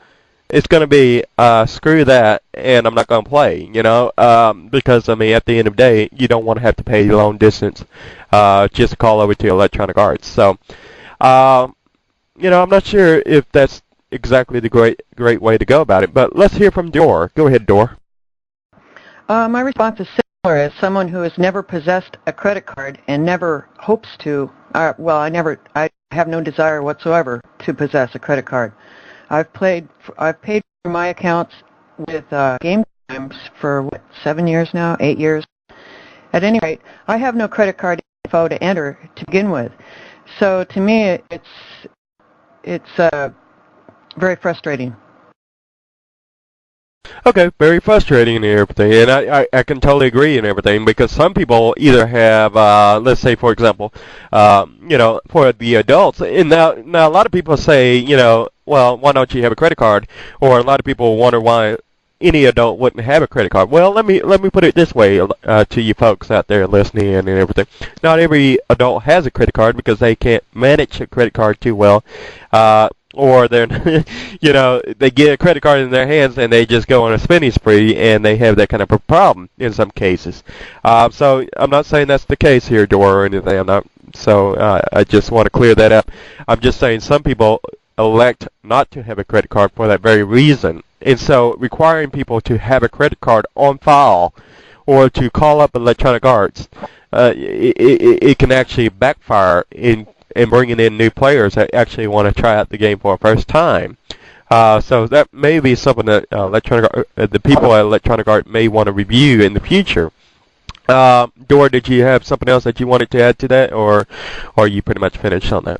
It's going to be, screw that, and I'm not going to play, because, at the end of the day, you don't want to have to pay long distance just to call over to Electronic Arts. So, I'm not sure if that's exactly the great way to go about it, but let's hear from Dor. Go ahead, Dor. My response is similar. As someone who has never possessed a credit card and never hopes to, I have no desire whatsoever to possess a credit card. I've paid for my accounts with game times for 7 years now, 8 years. At any rate, I have no credit card info to enter to begin with. So to me, it's very frustrating. Okay, very frustrating and everything, and I can totally agree and everything, because some people either have, let's say, for example, for the adults, and now a lot of people say, well, why don't you have a credit card? Or a lot of people wonder why any adult wouldn't have a credit card. Well, let me put it this way to you folks out there listening and everything. Not every adult has a credit card because they can't manage a credit card too well. Or they're, they get a credit card in their hands and they just go on a spending spree, and they have that kind of a problem in some cases. So I'm not saying that's the case here, Dora, or anything. I'm not. So I just want to clear that up. I'm just saying some people elect not to have a credit card for that very reason, and so requiring people to have a credit card on file or to call up Electronic Arts, it can actually backfire in bringing in new players that actually want to try out the game for the first time. So that may be something that the people at Electronic Arts may want to review in the future. Dora, did you have something else that you wanted to add to that, or are you pretty much finished on that?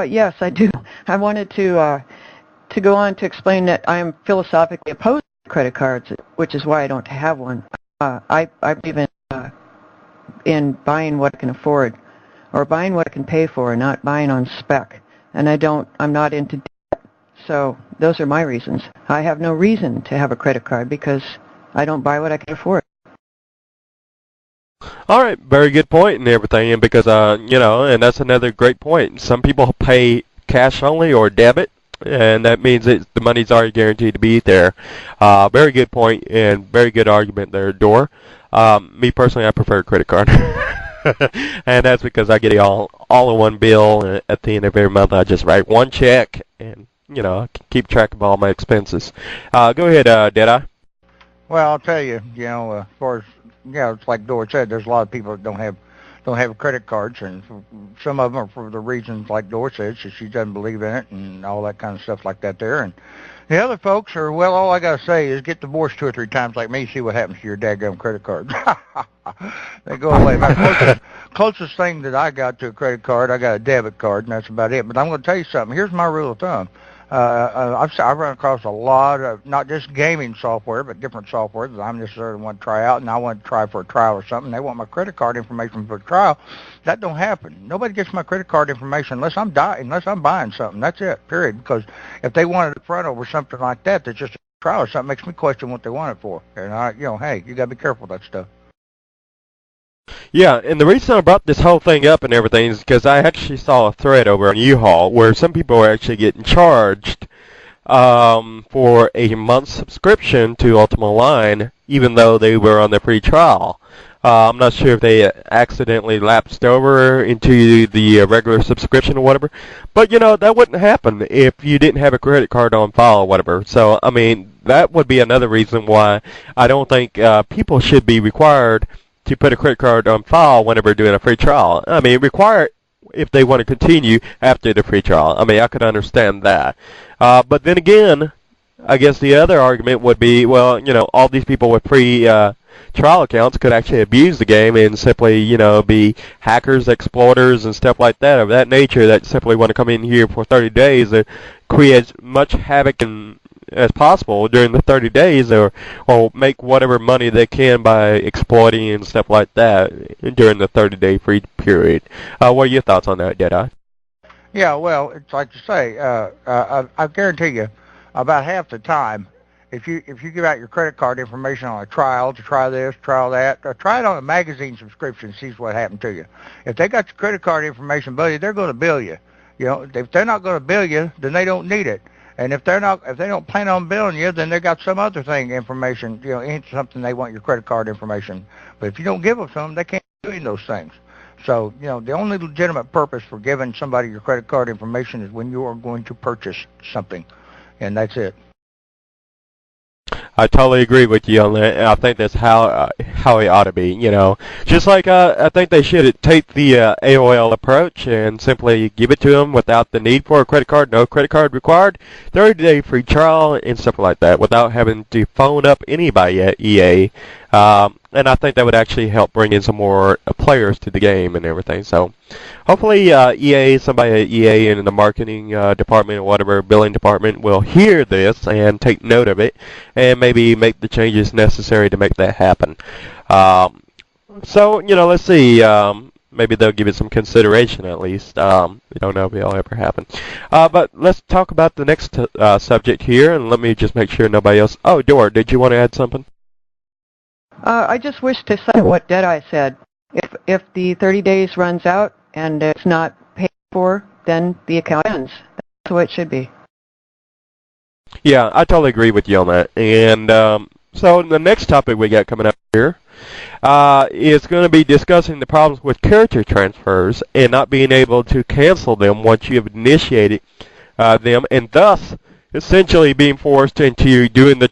Yes, I do. I wanted to go on to explain that I am philosophically opposed to credit cards, which is why I don't have one. I believe in buying what I can afford, or buying what I can pay for, not buying on spec. And I'm not into debt. So those are my reasons. I have no reason to have a credit card because I don't buy what I can afford. All right, very good point and everything, and because and that's another great point. Some people pay cash only or debit, and that means that the money's already guaranteed to be there. Very good point and very good argument there, Dor. Me personally, I prefer a credit card, and that's because I get it all in one bill, and at the end of every month I just write one check, and I can keep track of all my expenses. Go ahead, Deadeye. Well, I'll tell you, as far as it's like Dora said, there's a lot of people that don't have credit cards, and some of them are for the reasons like Dora said, she doesn't believe in it and all that kind of stuff like that there. And the other folks are, well, all I got to say is get divorced 2 or 3 times like me, see what happens to your dadgum credit cards. They go away. My closest thing that I got to a credit card, I got a debit card, and that's about it. But I'm going to tell you something. Here's my rule of thumb. I've run across a lot of not just gaming software, but different software that I'm necessarily want to try out, and I want to try for a trial or something. They want my credit card information for a trial. That don't happen. Nobody gets my credit card information unless I'm buying something. That's it, period. Because if they want it up front over something like that, that's just a trial or something, makes me question what they want it for. And hey, you got to be careful with that stuff. Yeah, and the reason I brought this whole thing up and everything is because I actually saw a thread over on U-Haul where some people are actually getting charged for a month's subscription to Ultima Online, even though they were on their free trial. I'm not sure if they accidentally lapsed over into the regular subscription or whatever, but that wouldn't happen if you didn't have a credit card on file or whatever. So that would be another reason why I don't think people should be required to put a credit card on file whenever doing a free trial. I mean, require it if they want to continue after the free trial. I mean, I could understand that. But then again, I guess the other argument would be, well, all these people with free trial accounts could actually abuse the game and simply, be hackers, exploiters, and stuff like that of that nature that simply want to come in here for 30 days and create as much havoc as possible during the 30 days or make whatever money they can by exploiting and stuff like that during the 30-day free period. What are your thoughts on that, Deadeye? Yeah, well, it's like you say, I guarantee you, about half the time, if you give out your credit card information on a trial to try this, try that, or try it on a magazine subscription, see what happened to you. If they got your credit card information, buddy, they're going to bill you. If they're not going to bill you, then they don't need it. And if they don't plan on billing you, then they got some other thing information, something they want your credit card information. But if you don't give them some, they can't do any of those things. So, the only legitimate purpose for giving somebody your credit card information is when you are going to purchase something, and that's it. I totally agree with you on that. And I think that's how it ought to be. Just like I think they should take the AOL approach and simply give it to them without the need for a credit card, no credit card required, 30-day free trial and stuff like that, without having to phone up anybody at EA. And I think that would actually help bring in some more players to the game and everything. So hopefully somebody at EA in the marketing department or whatever, billing department will hear this and take note of it and maybe make the changes necessary to make that happen. So, let's see. Maybe they'll give it some consideration at least. We don't know if it'll ever happen. But let's talk about the next subject here, and let me just make sure nobody else... Oh, Dora, did you want to add something? I just wish to say what Deadeye said. If the 30 days runs out and it's not paid for, then the account ends. That's the way it should be. Yeah, I totally agree with you on that. And so the next topic we got coming up here is going to be discussing the problems with character transfers and not being able to cancel them once you have initiated them, and thus essentially being forced into doing the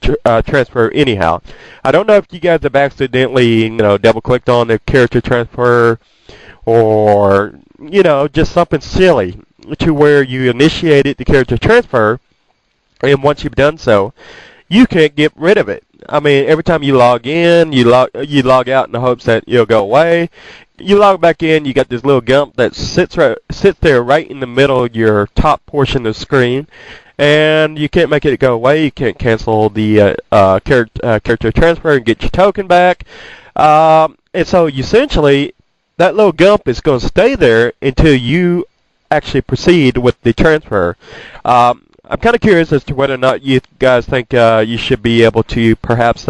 transfer anyhow. I don't know if you guys have accidentally, double-clicked on the character transfer or, just something silly to where you initiated the character transfer, and once you've done so, you can't get rid of it. I mean, every time you log in, you log out in the hopes that it'll go away. You log back in, you got this little gump that sits there right in the middle of your top portion of the screen, and you can't make it go away. You can't cancel the character transfer and get your token back. And so essentially, that little gump is going to stay there until you actually proceed with the transfer. I'm kind of curious as to whether or not you guys think you should be able to perhaps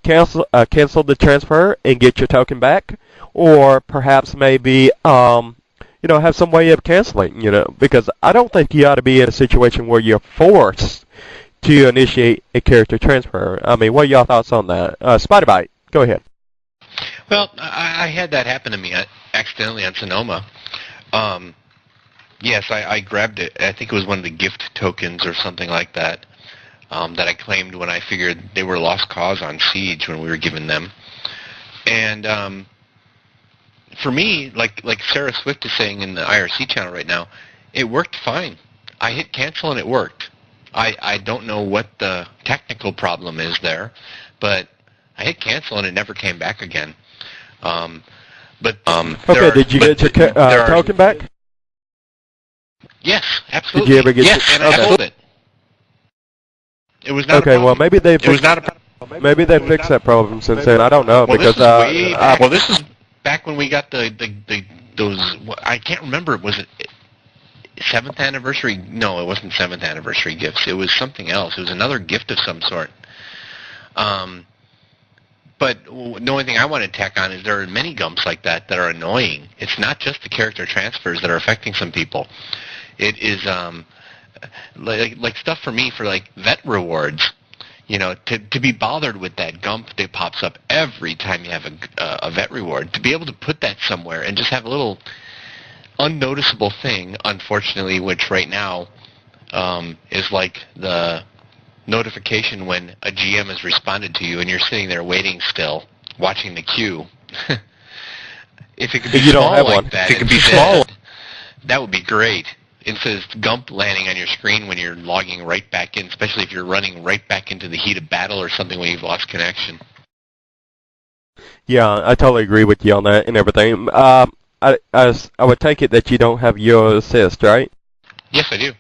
cancel the transfer and get your token back, or perhaps maybe have some way of canceling, because I don't think you ought to be in a situation where you're forced to initiate a character transfer. I mean, what are your thoughts on that? Spiderbite, go ahead. Well, I had that happen to me accidentally on Sonoma. Yes, I grabbed it. I think it was one of the gift tokens or something like that that I claimed when I figured they were lost cause on Siege when we were given them. And for me, like Sarah Swift is saying in the IRC channel right now, it worked fine. I hit cancel and it worked. I don't know what the technical problem is there, but I hit cancel and it never came back again. Okay, did you get your token back? Yes, absolutely. Did you ever get and I sold it. It was not okay, a problem. well, maybe they it was not a problem. Maybe they fixed that problem since then. I don't know, well, because this is back when we got those. I can't remember. Was it 7th anniversary? No, it wasn't 7th anniversary gifts. It was something else. It was another gift of some sort. But the only thing I want to tack on is there are many gumps like that are annoying. It's not just the character transfers that are affecting some people. It is like stuff for me for like vet rewards. To be bothered with that gump that pops up every time you have a vet reward, to be able to put that somewhere and just have a little unnoticeable thing, unfortunately, which right now is like the notification when a GM has responded to you and you're sitting there waiting still, watching the queue If it could be You don't small have like one. that, If it could be instead, small, that would be great. Instead of Gump landing on your screen when you're logging right back in, especially if you're running right back into the heat of battle or something when you've lost connection. yeah, I totally agree with you on that and everything. I would take it that you don't have Yo Assist, right? Yes, I do.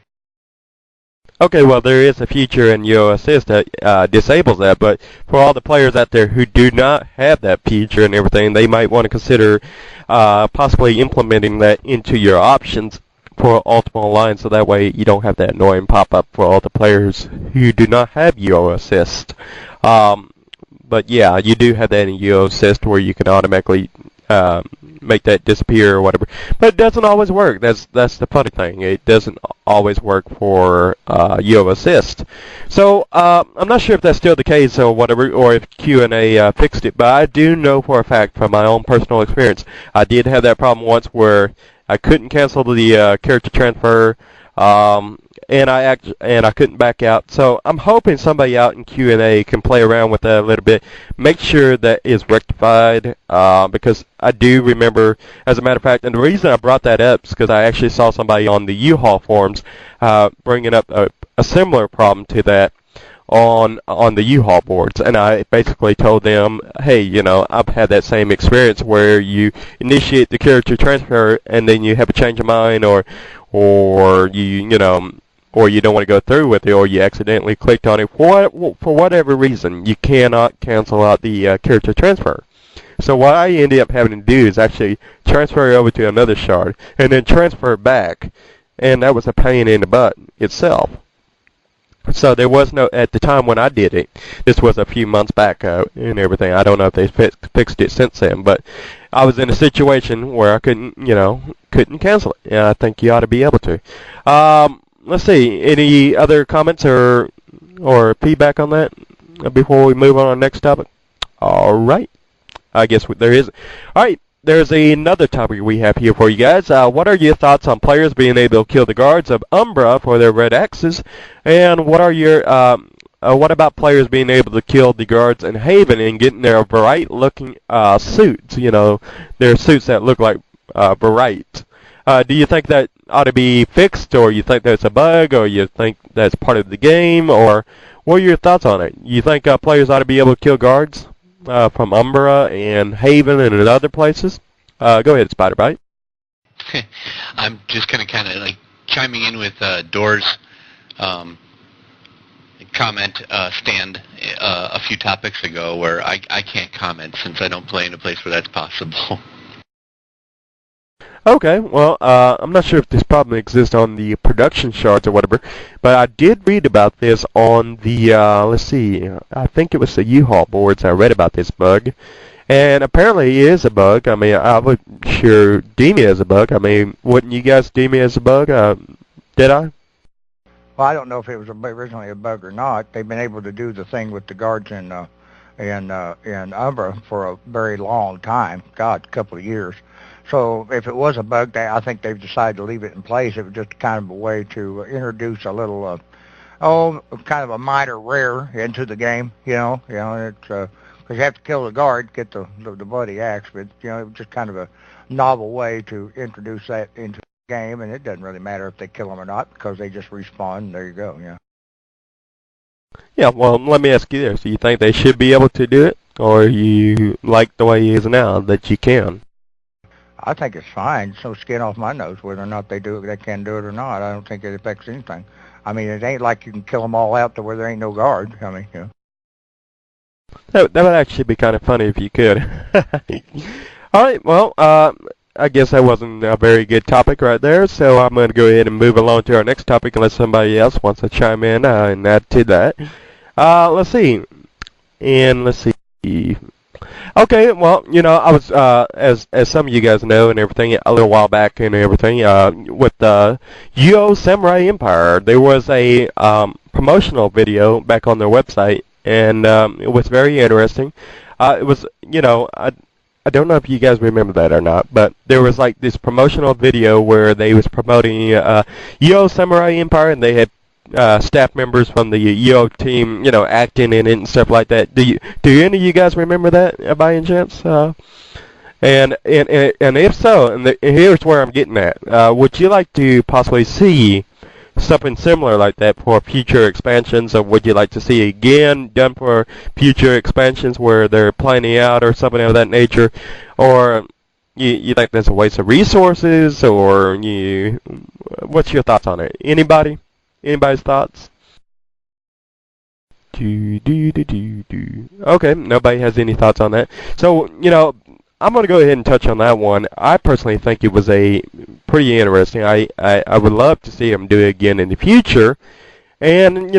Okay, well, there is a feature in Yo Assist that disables that, but for all the players out there who do not have that feature and everything, they might want to consider possibly implementing that into your options for Ultima Online, so that way you don't have that annoying pop-up for all the players who do not have Yo Assist. But yeah, you do have that in Yo Assist where you can automatically make that disappear or whatever. But it doesn't always work. That's the funny thing. It doesn't always work for Yo Assist. So I'm not sure if that's still the case or whatever, or if Q&A fixed it. But I do know for a fact from my own personal experience, I did have that problem once where I couldn't cancel the character transfer. And I couldn't back out. So I'm hoping somebody out in Q&A can play around with that a little bit, make sure that is rectified, because I do remember, as a matter of fact, and the reason I brought that up is because I actually saw somebody on the U-Haul forums bringing up a similar problem to that on the U-Haul boards, and I basically told them, hey, you know, I've had that same experience where you initiate the character transfer and then you have a change of mind, or you know, or you don't want to go through with it, or you accidentally clicked on it for whatever reason, you cannot cancel out the character transfer. So what I ended up having to do is actually transfer it over to another shard and then transfer it back, and that was a pain in the butt itself. So there was no, at the time when I did it, this was a few months back and everything. I don't know if they fixed it since then, but I was in a situation where I couldn't cancel it. And I think you ought to be able to. Let's see, any other comments or feedback on that before we move on to the next topic? All right. I guess there is. All right. There's another topic we have here for you guys. What are your thoughts on players being able to kill the guards of Umbra for their red axes? And what are your what about players being able to kill the guards in Haven and getting their bright-looking suits? You know, their suits that look like bright. Do you think that ought to be fixed, or you think that's a bug, or you think that's part of the game, or what are your thoughts on it? You think players ought to be able to kill guards from Umbra and Haven and in other places? Go ahead, Spider-Bite. I'm just kind of like chiming in with Door's comment stand a few topics ago, where I can't comment since I don't play in a place where that's possible. Okay, well, I'm not sure if this problem exists on the production shards or whatever, but I did read about this on the, let's see, I think it was the U-Haul boards. I read about this bug, and apparently it is a bug. I mean, I would sure deem it as a bug. I mean, wouldn't you guys deem it as a bug? Did I? Well, I don't know if it was originally a bug or not. They've been able to do the thing with the guards in Umbra for a very long time. God, a couple of years. So if it was a bug, I think they've decided to leave it in place. It was just kind of a way to introduce a little, kind of a minor rare into the game. It's because you have to kill the guard, get the bloody axe. But it was just kind of a novel way to introduce that into the game, and it doesn't really matter if they kill them or not because they just respawn. And there you go. Yeah. Yeah. Well, let me ask you this: do you think they should be able to do it, or you like the way it is now that you can? I think it's fine. It's no skin off my nose whether or not they can do it or not. I don't think it affects anything. I mean, it ain't like you can kill them all out to where there ain't no guard. I mean, That would actually be kind of funny if you could. All right, well, I guess that wasn't a very good topic right there, so I'm going to go ahead and move along to our next topic unless somebody else wants to chime in and add to that. Let's see. Okay, well, I was, as some of you guys know and everything, a little while back and everything, with the UO Samurai Empire, there was a promotional video back on their website, and it was very interesting. It was, I don't know if you guys remember that or not, but there was like this promotional video where they was promoting UO Samurai Empire, and they had staff members from the UO team, acting in it and stuff like that. Do any of you guys remember that by any chance? And if so, and here's where I'm getting at. Would you like to possibly see something similar like that for future expansions, or would you like to see again done for future expansions where they're planning out or something of that nature, or you think that's a waste of resources, or what's your thoughts on it? Anybody's thoughts? Okay, nobody has any thoughts on that. So, I'm going to go ahead and touch on that one. I personally think it was a pretty interesting. I would love to see them do it again in the future, and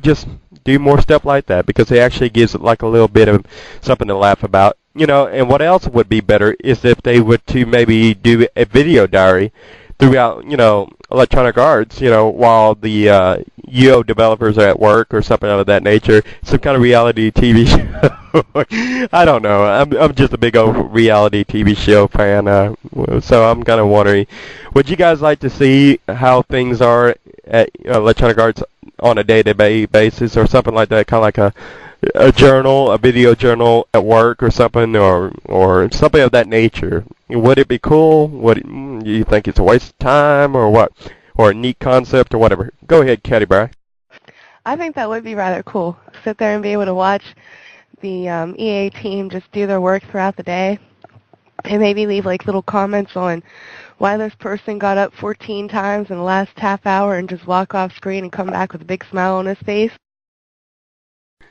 just do more stuff like that, because it actually gives it like a little bit of something to laugh about. And what else would be better is if they would to maybe do a video diary throughout, Electronic Arts, while the UO developers are at work or something of that nature, some kind of reality TV show. I don't know. I'm just a big old reality TV show fan, so I'm kind of wondering, would you guys like to see how things are at Electronic Arts on a day-to-day basis, or something like that, kind of like a journal, a video journal at work or something, or something of that nature? Would it be cool? Do you think it's a waste of time, or what? Or a neat concept, or whatever? Go ahead, Katie Bry. I think that would be rather cool. Sit there and be able to watch the EA team just do their work throughout the day, and maybe leave like little comments on why this person got up 14 times in the last half hour, and just walk off screen and come back with a big smile on his face.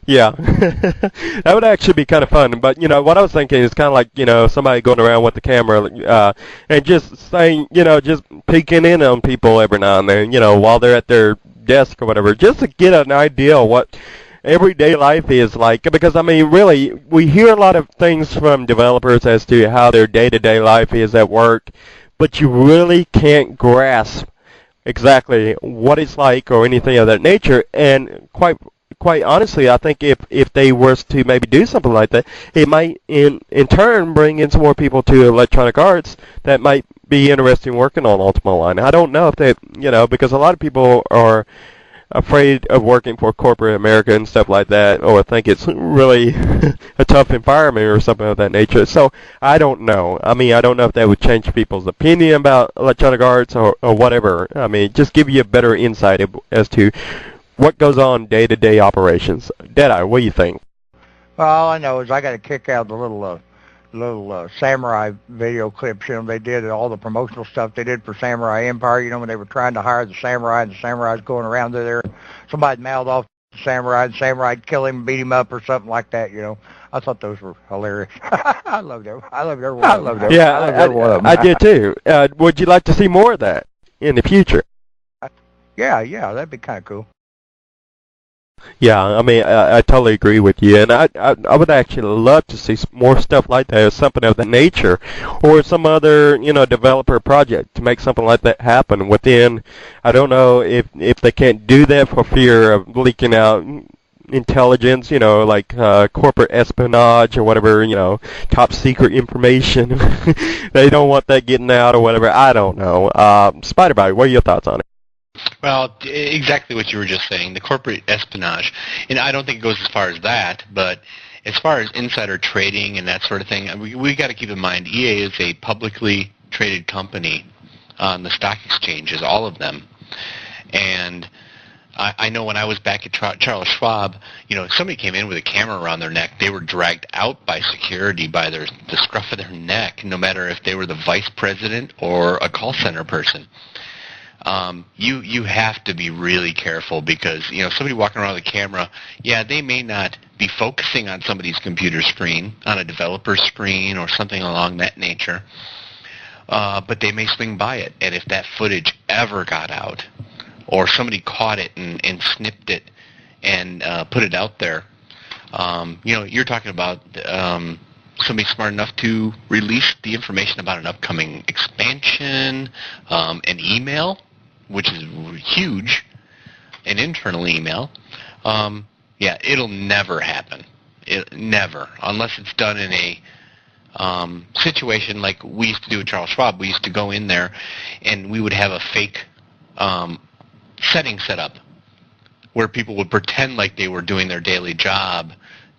Yeah, that would actually be kind of fun. But, what I was thinking is kind of like, somebody going around with the camera and just saying, just peeking in on people every now and then, while they're at their desk or whatever, just to get an idea of what everyday life is like. Because, really, we hear a lot of things from developers as to how their day-to-day life is at work, but you really can't grasp exactly what it's like or anything of that nature. And quite honestly, I think if they were to maybe do something like that, it might in turn bring in some more people to Electronic Arts that might be interested in working on Ultima Online. I don't know if they, because a lot of people are afraid of working for corporate America and stuff like that, or think it's really a tough environment or something of that nature. So I don't know. I don't know if that would change people's opinion about Electronic Arts or whatever. Just give you a better insight as to what goes on day-to-day operations. Deadeye, what do you think? Well, all I know is I got a kick out of the little samurai video clips. They did all the promotional stuff they did for Samurai Empire. When they were trying to hire the samurai, and the samurai's going around there, somebody mouthed off the samurai, and the samurai'd kill him, beat him up, or something like that. I thought those were hilarious. I loved every one of them. Yeah, I did too. Would you like to see more of that in the future? Yeah, that'd be kind of cool. Yeah, I totally agree with you, and I would actually love to see more stuff like that, or something of that nature, or some other developer project to make something like that happen within. I don't know if they can't do that for fear of leaking out intelligence, like corporate espionage or whatever, top secret information. They don't want that getting out or whatever. I don't know. Spider-Bite, what are your thoughts on it? Well, exactly what you were just saying, the corporate espionage. And I don't think it goes as far as that, but as far as insider trading and that sort of thing, we got to keep in mind EA is a publicly traded company on the stock exchanges, all of them. And I know when I was back at Charles Schwab, if somebody came in with a camera around their neck, they were dragged out by security by the scruff of their neck, no matter if they were the vice president or a call center person. You have to be really careful, because somebody walking around with a camera, they may not be focusing on somebody's computer screen, on a developer's screen or something along that nature, but they may swing by it, and if that footage ever got out, or somebody caught it and snipped it and put it out there, you're talking about somebody smart enough to release the information about an upcoming expansion, an email, which is huge, an internal email. It'll never happen. Never, unless it's done in a situation like we used to do at Charles Schwab. We used to go in there, and we would have a fake setting set up where people would pretend like they were doing their daily job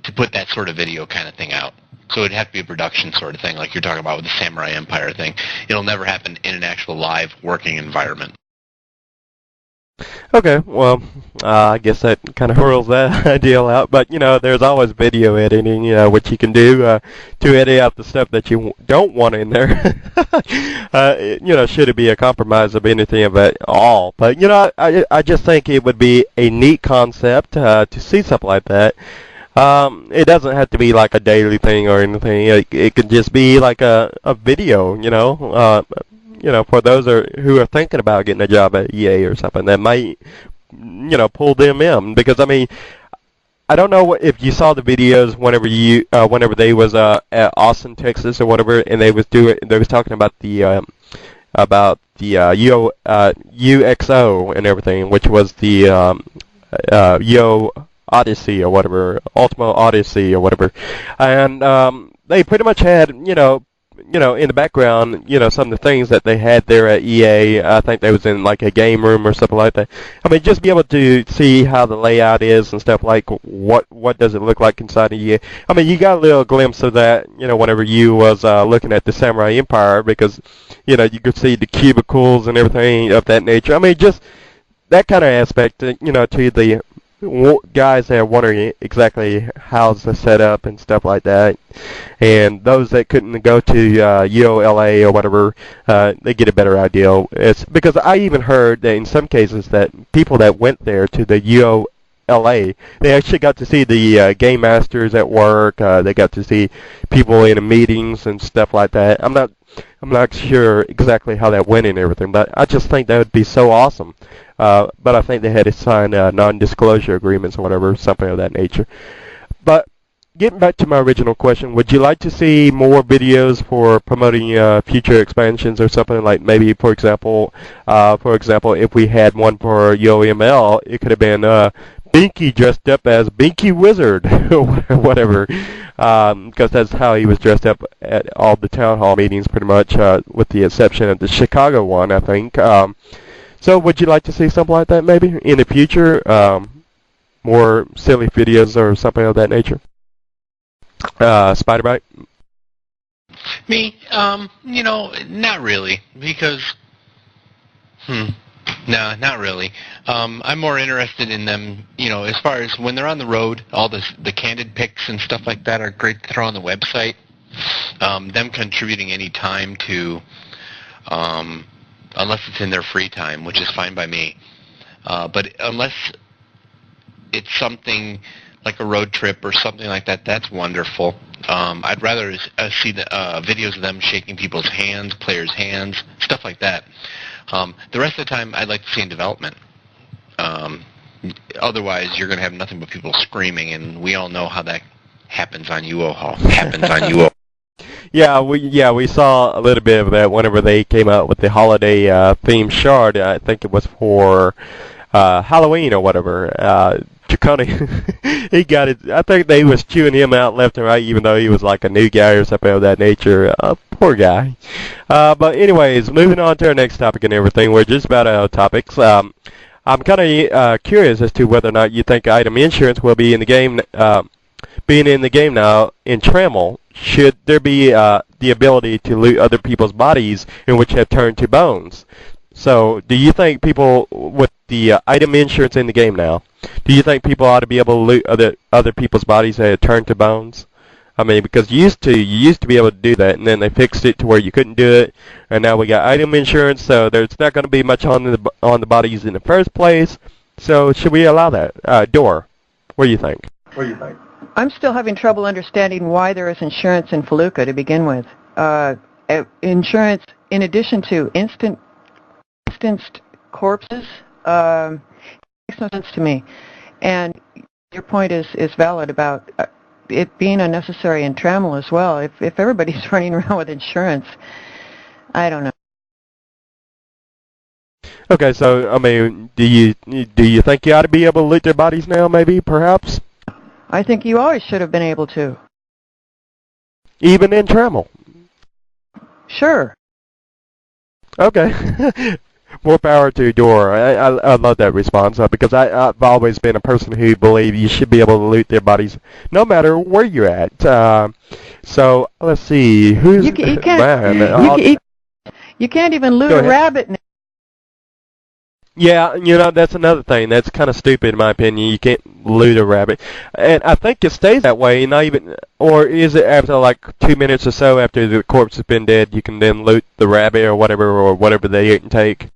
to put that sort of video kind of thing out. So it'd have to be a production sort of thing, like you're talking about with the Samurai Empire thing. It'll never happen in an actual live working environment. Okay, well, I guess that kind of hurls that deal out. But, there's always video editing, which you can do to edit out the stuff that you don't want in there. Should it be a compromise of anything of it all. But, I just think it would be a neat concept to see something like that. It doesn't have to be like a daily thing or anything. It could just be like a video, for those who are thinking about getting a job at EA or something that might, pull them in. Because, I don't know if you saw the videos whenever they was at Austin, Texas or whatever, and they was talking about the UXO and everything, which was the Yo Odyssey or whatever, Ultima Odyssey or whatever, and they pretty much had in the background some of the things that they had there at EA. I think they was in like a game room or something like that. Just be able to see how the layout is and stuff, like what does it look like inside of EA. You got a little glimpse of that whenever you was looking at the Samurai Empire, because you could see the cubicles and everything of that nature. Just that kind of aspect to the guys that are wondering exactly how's the setup and stuff like that, and those that couldn't go to UOLA or whatever, they get a better idea. It's because I even heard that in some cases that people that went there to the UOLA, they actually got to see the game masters at work. They got to see people in the meetings and stuff like that. I'm not sure exactly how that went and everything, but I just think that would be so awesome. But I think they had to sign non-disclosure agreements or whatever, something of that nature. But getting back to my original question, would you like to see more videos for promoting future expansions or something? Like maybe, for example, if we had one for YoML, it could have been Binky dressed up as Binky Wizard or whatever, because that's how he was dressed up at all the town hall meetings, pretty much, with the exception of the Chicago one, I think. So would you like to see something like that maybe in the future? More silly videos or something of that nature? Spider-Bite? Me? Not really, because... No, not really. I'm more interested in them, as far as when they're on the road, all the candid pics and stuff like that are great to throw on the website. Them contributing any time to... unless it's in their free time, which is fine by me. But unless it's something like a road trip or something like that, that's wonderful. I'd rather see the videos of them shaking people's hands, players' hands, stuff like that. The rest of the time, I'd like to see in development. Otherwise, you're going to have nothing but people screaming, and we all know how that happens on UO. Yeah, we saw a little bit of that whenever they came out with the holiday themed shard. I think it was for Halloween or whatever. Chaconi, he got it. I think they was chewing him out left and right, even though he was like a new guy or something of that nature. Poor guy. But anyways, moving on to our next topic and everything. We're just about out of topics. I'm kind of curious as to whether or not you think item insurance will be in the game. Being in the game now in Trammel, should there be the ability to loot other people's bodies in which have turned to bones? So, do you think people with the item insurance in the game now, do you think people ought to be able to loot other people's bodies that have turned to bones? Because you used to be able to do that, and then they fixed it to where you couldn't do it, and now we got item insurance, so there's not going to be much on the bodies in the first place. So, should we allow that? Dor, what do you think? I'm still having trouble understanding why there is insurance in Feluca to begin with. Insurance, in addition to instanced corpses, makes no sense to me. And your point is valid about it being unnecessary in Trammel as well. If everybody's running around with insurance, I don't know. Okay, so do you think you ought to be able to loot their bodies now? Maybe, perhaps. I think you always should have been able to. Even in Trammel? Sure. Okay. More power to Dora. I love that response because I've always been a person who believe you should be able to loot their bodies no matter where you're at. So let's see who's You can't. man. You can't even loot Go a ahead. rabbit. Yeah, that's another thing. That's kind of stupid in my opinion. You can't loot a rabbit, and I think it stays that way. Not even, or is it after like 2 minutes or so after the corpse has been dead, you can then loot the rabbit or whatever they didn't take.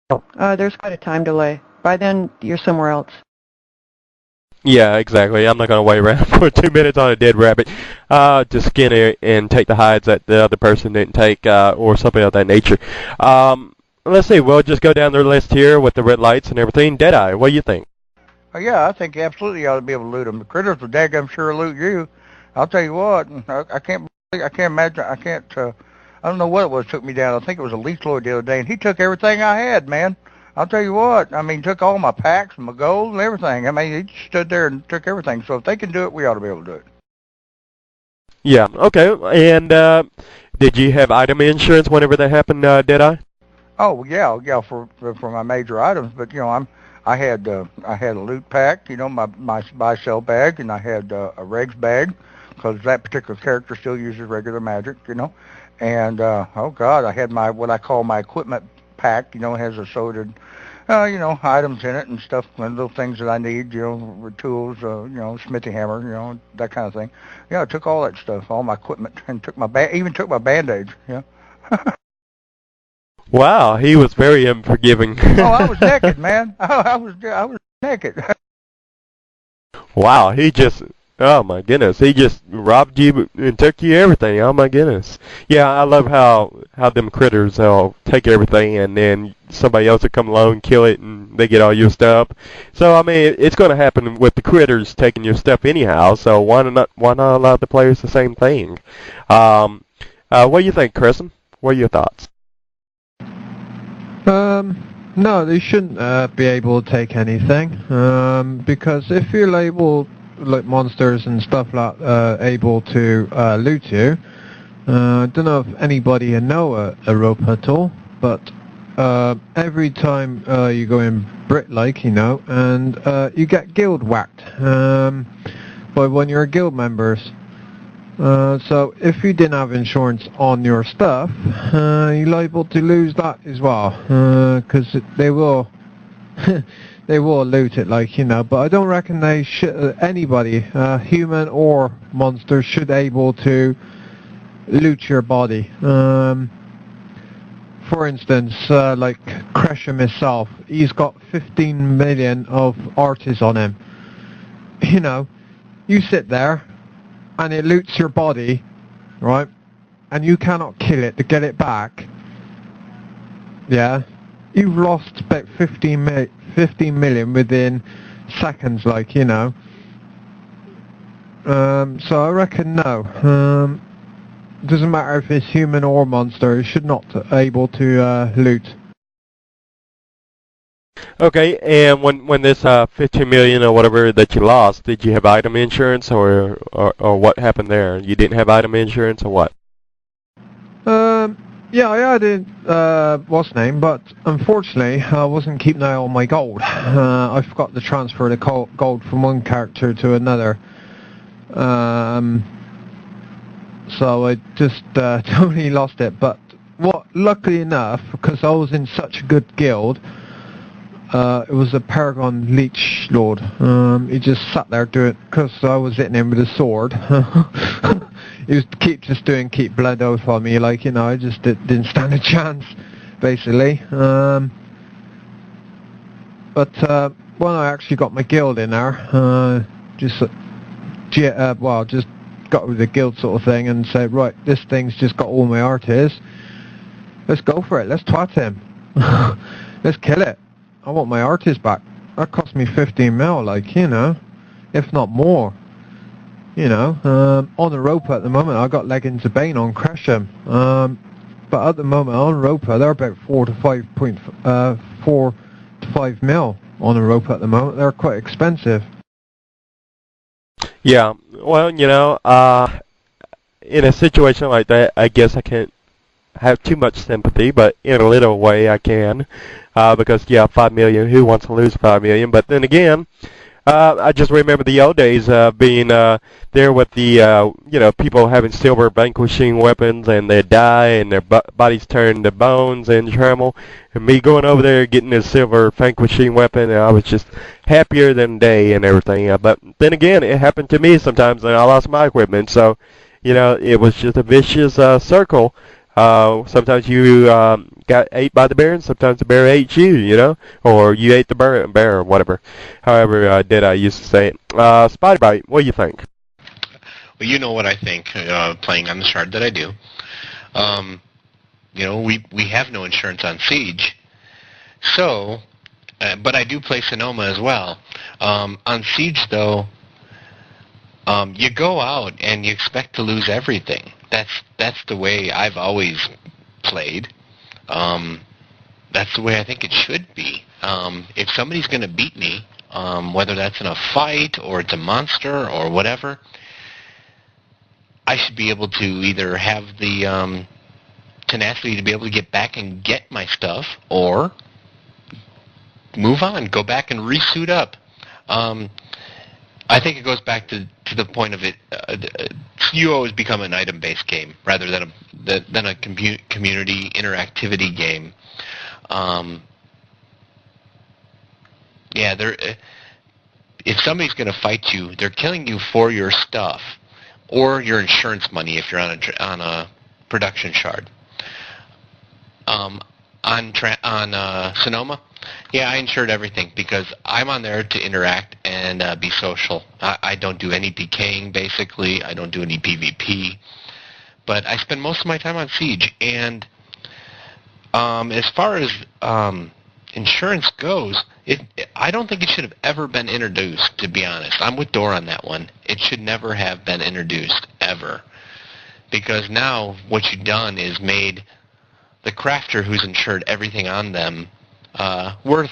There's quite a time delay. By then, you're somewhere else. Yeah, exactly. I'm not gonna wait around for 2 minutes on a dead rabbit. To skin it and take the hides that the other person didn't take, or something of that nature. Let's see. We'll just go down the list here with the red lights and everything. Deadeye, what do you think? Yeah, I think absolutely you ought to be able to loot them. The critters will daggum sure loot you. I'll tell you what. I can't imagine. I don't know what it was took me down. I think it was a leech lord the other day, and he took everything I had, man. I'll tell you what. I mean, took all my packs and my gold and everything. I mean, he just stood there and took everything. So if they can do it, we ought to be able to do it. Yeah. Okay. And did you have item insurance whenever that happened, Deadeye? Oh yeah, for my major items. But I had a loot pack, my buy sell bag, and I had a regs bag because that particular character still uses regular magic, And oh God, I had my what I call my equipment pack. It has assorted, items in it and stuff, and little things that I need, tools, smithy hammer, that kind of thing. Yeah, I took all that stuff, all my equipment, and even took my band-aids. Yeah. Wow, he was very unforgiving. Oh, I was naked, man. I was naked. Wow, oh my goodness, he just robbed you and took you everything. Oh my goodness. Yeah, I love how them critters they'll take everything and then somebody else will come along and kill it and they get all your stuff. So I mean, it's going to happen with the critters taking your stuff anyhow. So why not allow the players the same thing? What do you think, Kristen? What are your thoughts? No, they shouldn't be able to take anything, because if you're labeled like monsters and stuff like able to loot you, I don't know if anybody you know a rope at all, but every time you go in Brit-like, and you get guild whacked by one of your guild members. So if you didn't have insurance on your stuff, you're liable to lose that as well, because they will they will loot it, but I don't reckon anybody, human or monster, should able to loot your body. For instance, like Crusher himself, he's got 15 million of artists on him. You sit there and it loots your body, right? And you cannot kill it to get it back. Yeah? You've lost about 15 million within seconds, So I reckon no. Doesn't matter if it's human or monster, it should not able to loot. Okay, and when this 15 million or whatever that you lost, did you have item insurance or what happened there? You didn't have item insurance or what? Yeah, I had it, what's name, but unfortunately I wasn't keeping an eye on my gold. I forgot to transfer the gold from one character to another. So I just totally lost it. But luckily enough, because I was in such a good guild, it was a Paragon Leech Lord. He just sat there doing, because I was hitting him with a sword. He was keep blood oath on me, I just didn't stand a chance, basically. But when I actually got my guild in there, just got with the guild sort of thing and said, right, this thing's just got all my artists. Let's go for it. Let's twat him. Let's kill it. I want my artist back. That cost me 15 mil, if not more. On the rope at the moment, I got Leggings of Bane on Crasham. But at the moment on Roper, they're about 4 to 5 mil on a rope at the moment. They're quite expensive. Yeah, well, in a situation like that, I guess I can't have too much sympathy, but in a little way I can, because yeah, 5 million. Who wants to lose 5 million? But then again, I just remember the old days being there with the people having silver vanquishing weapons, and they die and their bodies turn to bones and tremble, and me going over there getting this silver vanquishing weapon, and I was just happier than a day and everything. But then again, it happened to me sometimes, and I lost my equipment, so it was just a vicious circle. Sometimes you got ate by the bear, and sometimes the bear ate you, or you ate the bear or whatever. However, I used to say it. Spider Bite, what do you think? Well, you know what I think, playing on the shard that I do. We have no insurance on Siege, so, but I do play Sonoma as well. On Siege, though, you go out and you expect to lose everything. That's the way I've always played. That's the way I think it should be. If somebody's going to beat me, whether that's in a fight or it's a monster or whatever, I should be able to either have the tenacity to be able to get back and get my stuff, or move on, go back and resuit up. I think it goes back to the point of it. UO has become an item-based game rather than a community interactivity game. If somebody's going to fight you, they're killing you for your stuff or your insurance money if you're on a production shard. On Sonoma, yeah, I insured everything because I'm on there to interact and be social. I don't do any PKing, basically. I don't do any PvP. But I spend most of my time on Siege. And as far as insurance goes, I don't think it should have ever been introduced, to be honest. I'm with Dor on that one. It should never have been introduced, ever. Because now what you've done is made the crafter who's insured everything on them worth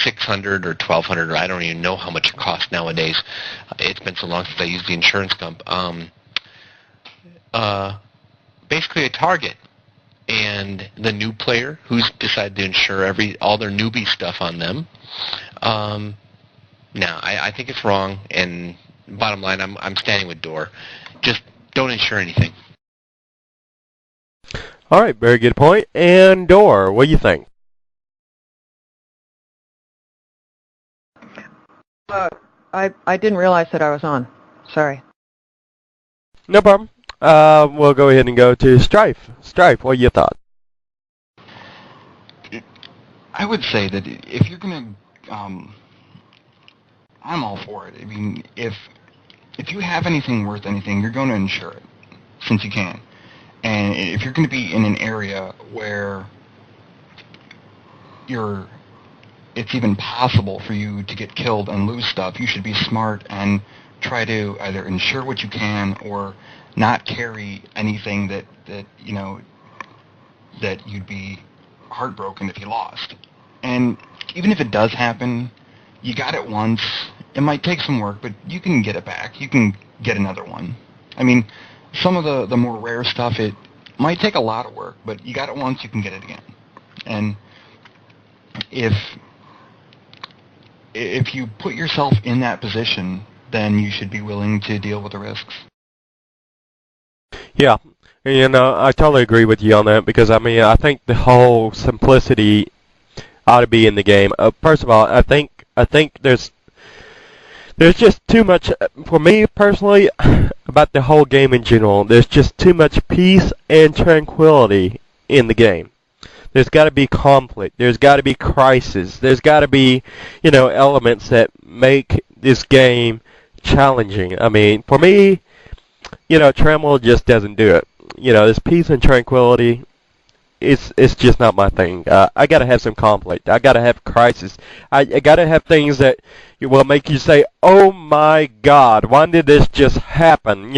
$600 or $1,200, or I don't even know how much it costs nowadays. It's been so long since I used the insurance comp. Basically a target. And the new player who's decided to insure all their newbie stuff on them. I think it's wrong, and bottom line, I'm standing with Dor. Just don't insure anything. All right, very good point. And Dor, what do you think? I didn't realize that I was on. Sorry. No problem. We'll go ahead and go to Strife. Strife, what are your thoughts? I would say that if you're going to, I'm all for it. I mean, if you have anything worth anything, you're going to insure it, since you can. And if you're going to be in an area where it's even possible for you to get killed and lose stuff, you should be smart and try to either insure what you can or not carry anything that you'd be heartbroken if you lost. And even if it does happen, you got it once. It might take some work, but you can get it back. You can get another one. I mean, some of the more rare stuff, it might take a lot of work, but you got it once, you can get it again. And if you put yourself in that position, then you should be willing to deal with the risks. Yeah, I totally agree with you on that, because I think the whole simplicity ought to be in the game. First of all, I think there's just too much, for me personally, about the whole game in general. There's just too much peace and tranquility in the game. There's got to be conflict. There's got to be crisis. There's got to be, elements that make this game challenging. I mean, for me, Tremble just doesn't do it. This peace and tranquility, it's just not my thing. I got to have some conflict. I got to have crisis. I got to have things that will make you say, "Oh my God, why did this just happen?"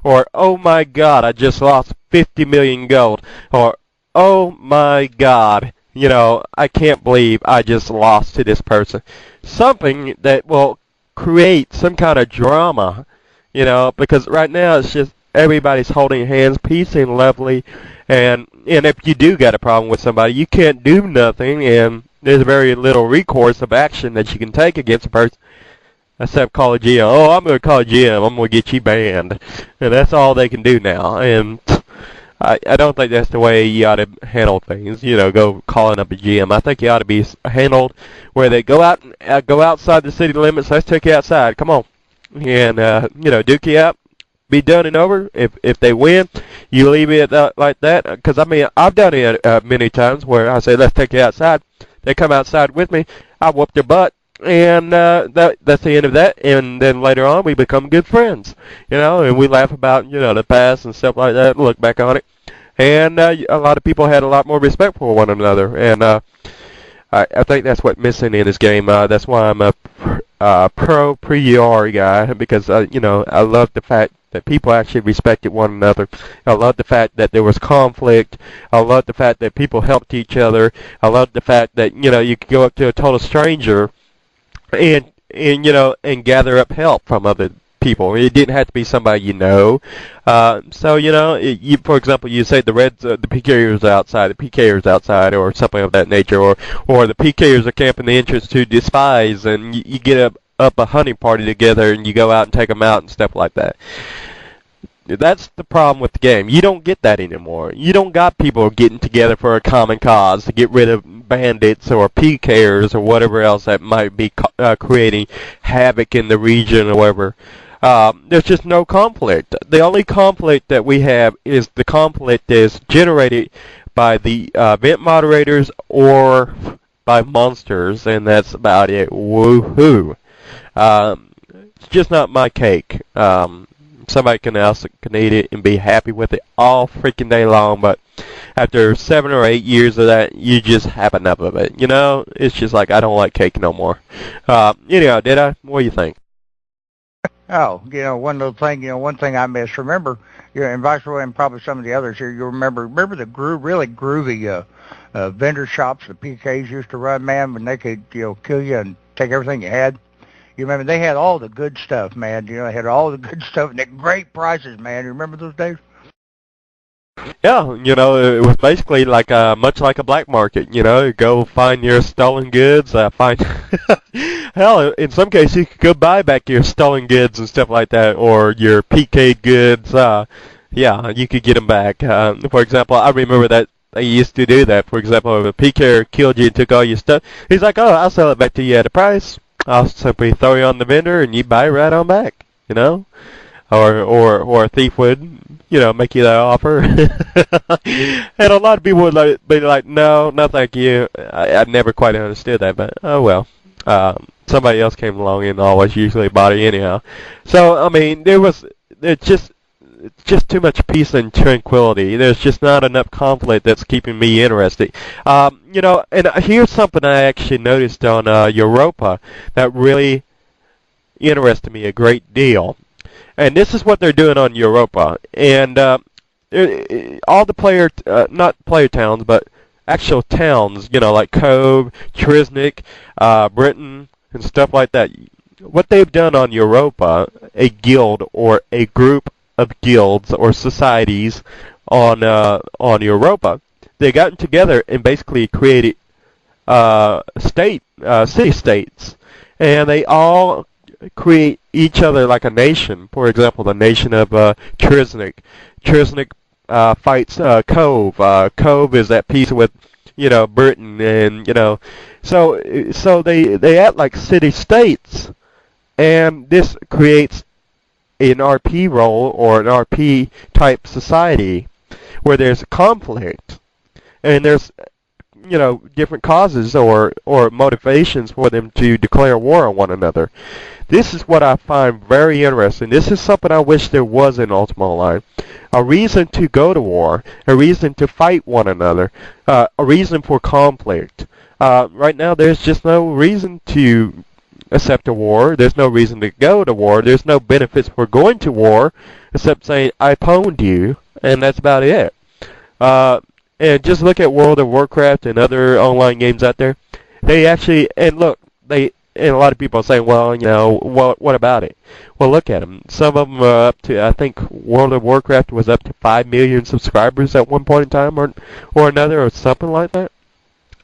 Or "Oh my God, I just lost 50 million gold," or "Oh my God, I can't believe I just lost to this person." Something that will create some kind of drama, because right now it's just everybody's holding hands, peace and lovely, and if you do got a problem with somebody, you can't do nothing, and there's very little recourse of action that you can take against a person except call a GM. Oh, I'm going to call a GM. I'm going to get you banned. And that's all they can do now. And I don't think that's the way you ought to handle things. Go calling up a GM. I think you ought to be handled where they go outside the city limits. Let's take you outside. Come on. And, duke you out. Be done and over. If they win, you leave it like that. Because, I've done it many times where I say, let's take you outside. They come outside with me. I whoop their butt. And that's the end of that. And then later on, we become good friends, and we laugh about, the past and stuff like that, and look back on it. And a lot of people had a lot more respect for one another. And I think that's what's missing in this game. That's why I'm a pro-priori guy, because, I love the fact that people actually respected one another. I love the fact that there was conflict. I love the fact that people helped each other. I love the fact that, you could go up to a total stranger and gather up help from other people. It didn't have to be somebody you know. For example, you say the PKers outside, the PKers outside, or something of that nature, or the PKers are camping the entrance to Despise, and you get up a hunting party together, and you go out and take them out and stuff like that. That's the problem with the game. You don't get that anymore. You don't got people getting together for a common cause to get rid of bandits or PKers or whatever else that might be creating havoc in the region or whatever. There's just no conflict. The only conflict that we have is the conflict that is generated by the event moderators or by monsters, and that's about it. Woohoo! It's just not my cake. Somebody else can eat it and be happy with it all freaking day long, but after 7 or 8 years of that, you just have enough of it. It's just like, I don't like cake no more. Did I? What do you think? Oh, one little thing, one thing I miss. Remember, and Viceroy and probably some of the others here, you remember the really groovy vendor shops the PKs used to run, man, when they could, kill you and take everything you had. You remember they had all the good stuff, man. They had all the good stuff and at great prices, man. You remember those days? Yeah, it was basically like much like a black market. Go find your stolen goods. Hell, in some cases you could go buy back your stolen goods and stuff like that, or your PK goods. Yeah, you could get them back. For example, I remember that they used to do that. For example, if a PK killed you and took all your stuff, he's like, "Oh, I'll sell it back to you at a price. I'll simply throw you on the vendor and you buy it right on back." Or a thief would, make you that offer. And a lot of people would be like, no, thank you. I've never quite understood that, but oh well. Somebody else came along and always usually bought it anyhow. So, it's just too much peace and tranquility. There's just not enough conflict that's keeping me interested. And here's something I actually noticed on Europa that really interested me a great deal. And this is what they're doing on Europa. And all the not player towns, but actual towns, like Cove, Trisnik, Britain, and stuff like that. What they've done on Europa, a guild or a group of guilds or societies on Europa, they gotten together and basically created city-states, and they all create each other like a nation. For example, the nation of Trisnik. Trisnik fights Cove. Cove is at peace with Britain, and so they act like city-states, and this creates an RP role or an RP type society where there's conflict and there's different causes or motivations for them to declare war on one another. This is what I find very interesting. This is something I wish there was in Ultima Online. A reason to go to war, a reason to fight one another, a reason for conflict. Right now there's just no reason to accept a war. There's no reason to go to war. There's no benefits for going to war except saying, I pwned you, and that's about it. And just look at World of Warcraft and other online games out there. They actually, and look, and a lot of people are saying, well, what about it? Well, look at them. Some of them are up to, I think World of Warcraft was up to 5 million subscribers at one point in time or another or something like that.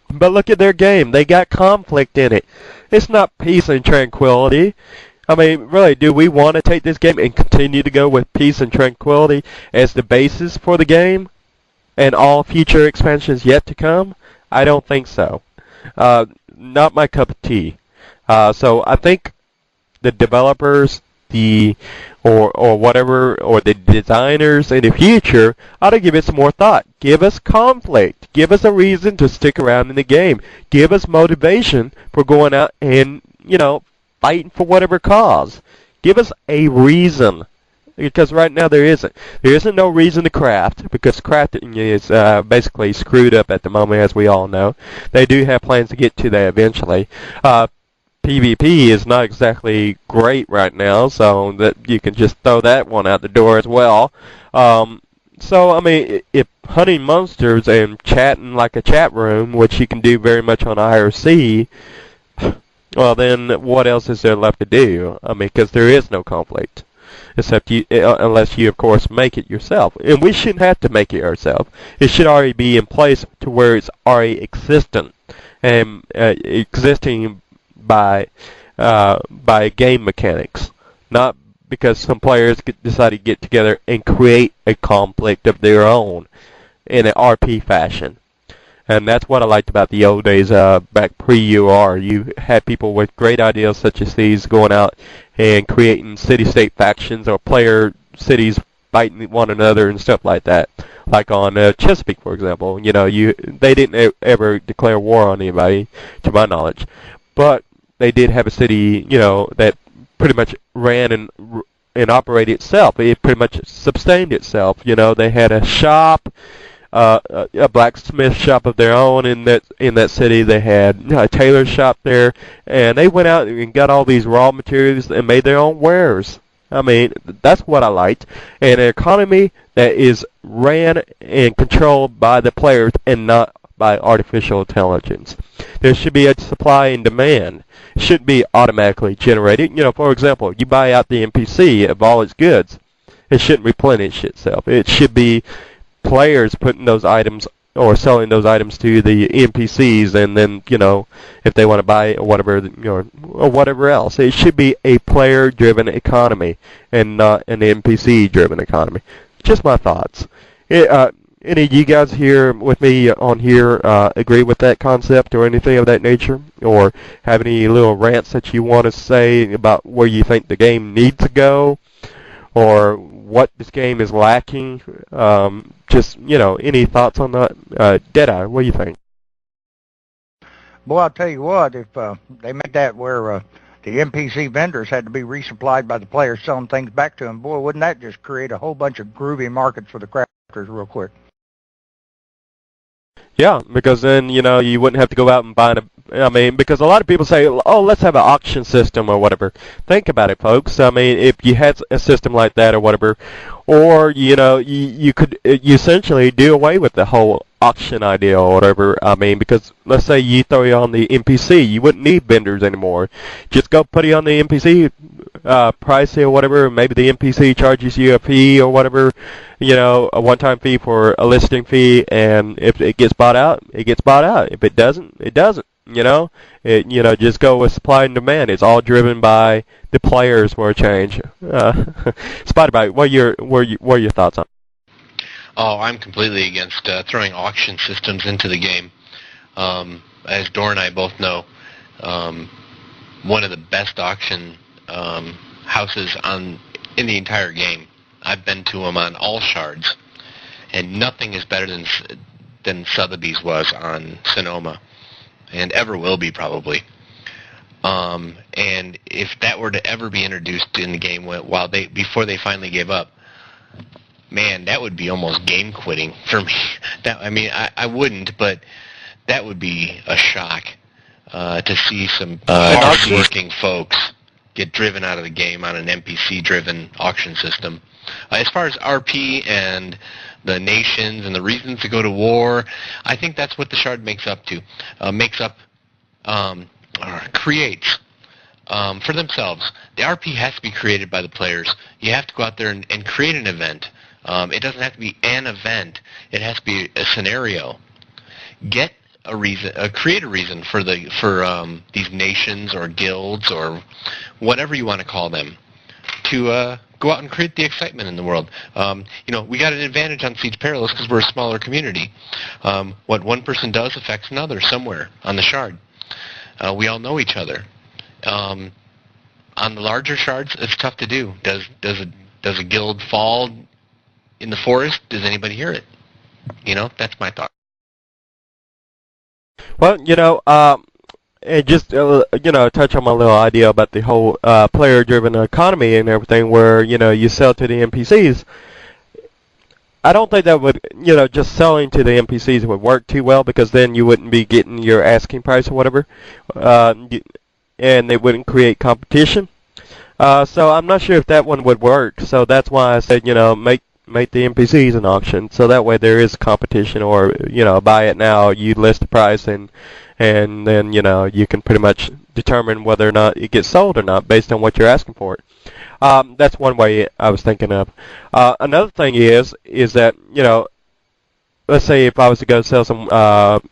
But look at their game. They got conflict in it. It's not peace and tranquility. I mean, really, do we want to take this game and continue to go with peace and tranquility as the basis for the game and all future expansions yet to come? I don't think so. Not my cup of tea. So I think the developers, or whatever, or the designers in the future ought to give it some more thought. Give us conflict. Give us a reason to stick around in the game. Give us motivation for going out and, fighting for whatever cause. Give us a reason. Because right now there isn't. There isn't no reason to craft, because crafting is basically screwed up at the moment, as we all know. They do have plans to get to that eventually. PvP is not exactly great right now, so that you can just throw that one out the door as well. So, I mean, if hunting monsters and chatting like a chat room, which you can do very much on IRC, well, then what else is there left to do? I mean, because there is no conflict, except unless you, of course, make it yourself. And we shouldn't have to make it ourselves. It should already be in place to where it's already existent and existing by game mechanics, not because some players decide to get together and create a conflict of their own in an RP fashion. And that's what I liked about the old days back pre-UR. You had people with great ideas such as these going out and creating city-state factions or player cities fighting one another and stuff like that. Like on Chesapeake, for example. They didn't ever declare war on anybody, to my knowledge. But they did have a city, that pretty much ran and operated itself. It pretty much sustained itself. They had a shop, a blacksmith shop of their own in that city. They had a tailor shop there, and they went out and got all these raw materials and made their own wares. I mean, that's what I liked. And an economy that is ran and controlled by the players and not by artificial intelligence. There should be a supply and demand. It shouldn't be automatically generated. For example, you buy out the NPC of all its goods. It shouldn't replenish itself. It should be players putting those items or selling those items to the NPCs, and then, if they want to buy it or whatever, or whatever else. It should be a player-driven economy and not an NPC-driven economy. Just my thoughts. Any of you guys here with me on here agree with that concept or anything of that nature? Or have any little rants that you want to say about where you think the game needs to go? Or what this game is lacking? Just, any thoughts on that? Deadeye, what do you think? Boy, I'll tell you what, if they made that where the NPC vendors had to be resupplied by the players selling things back to them, boy, wouldn't that just create a whole bunch of groovy markets for the crafters real quick? Yeah, because then, you wouldn't have to go out and buy because a lot of people say, oh, let's have an auction system or whatever. Think about it, folks. I mean, if you had a system like that or whatever, or, you could essentially do away with the whole auction idea or whatever. I mean, because let's say you throw it on the NPC, you wouldn't need vendors anymore. Just go put it on the NPC price or whatever. Maybe the NPC charges you a fee or whatever, a one-time fee for a listing fee, and if it gets bought out, it gets bought out. If it doesn't, it doesn't. Just go with supply and demand. It's all driven by the players for a change. Spider-Bite, what are your thoughts on it? Oh, I'm completely against throwing auction systems into the game. As Dor and I both know, one of the best auction houses in the entire game. I've been to them on all shards, and nothing is better than Sotheby's was on Sonoma, and ever will be probably. And if that were to ever be introduced in the game before they finally gave up, man, that would be almost game quitting for me. I wouldn't, but that would be a shock to see some hard-working folks get driven out of the game on an NPC-driven auction system. As far as RP and the nations and the reasons to go to war, I think that's what the Shard makes up to. Creates. for themselves. The RP has to be created by the players. You have to go out there and create an event. It doesn't have to be an event. It has to be a scenario. Get a reason, create a reason for these nations or guilds or whatever you want to call them to go out and create the excitement in the world. We got an advantage on Siege Perilous because we're a smaller community. What one person does affects another somewhere on the shard. We all know each other. On the larger shards, it's tough to do. Does a guild fall in the forest? Does anybody hear it? That's my thought. Well, and just touch on my little idea about the whole player-driven economy and everything, where you sell to the NPCs. I don't think that would just selling to the NPCs would work too well, because then you wouldn't be getting your asking price or whatever, and they wouldn't create competition. So I'm not sure if that one would work. So that's why I said make the NPCs an auction, so that way there is competition, or buy it now, you list the price, and then you can pretty much determine whether or not it gets sold or not based on what you're asking for it. That's one way I was thinking of. Another thing is that let's say if I was to go sell some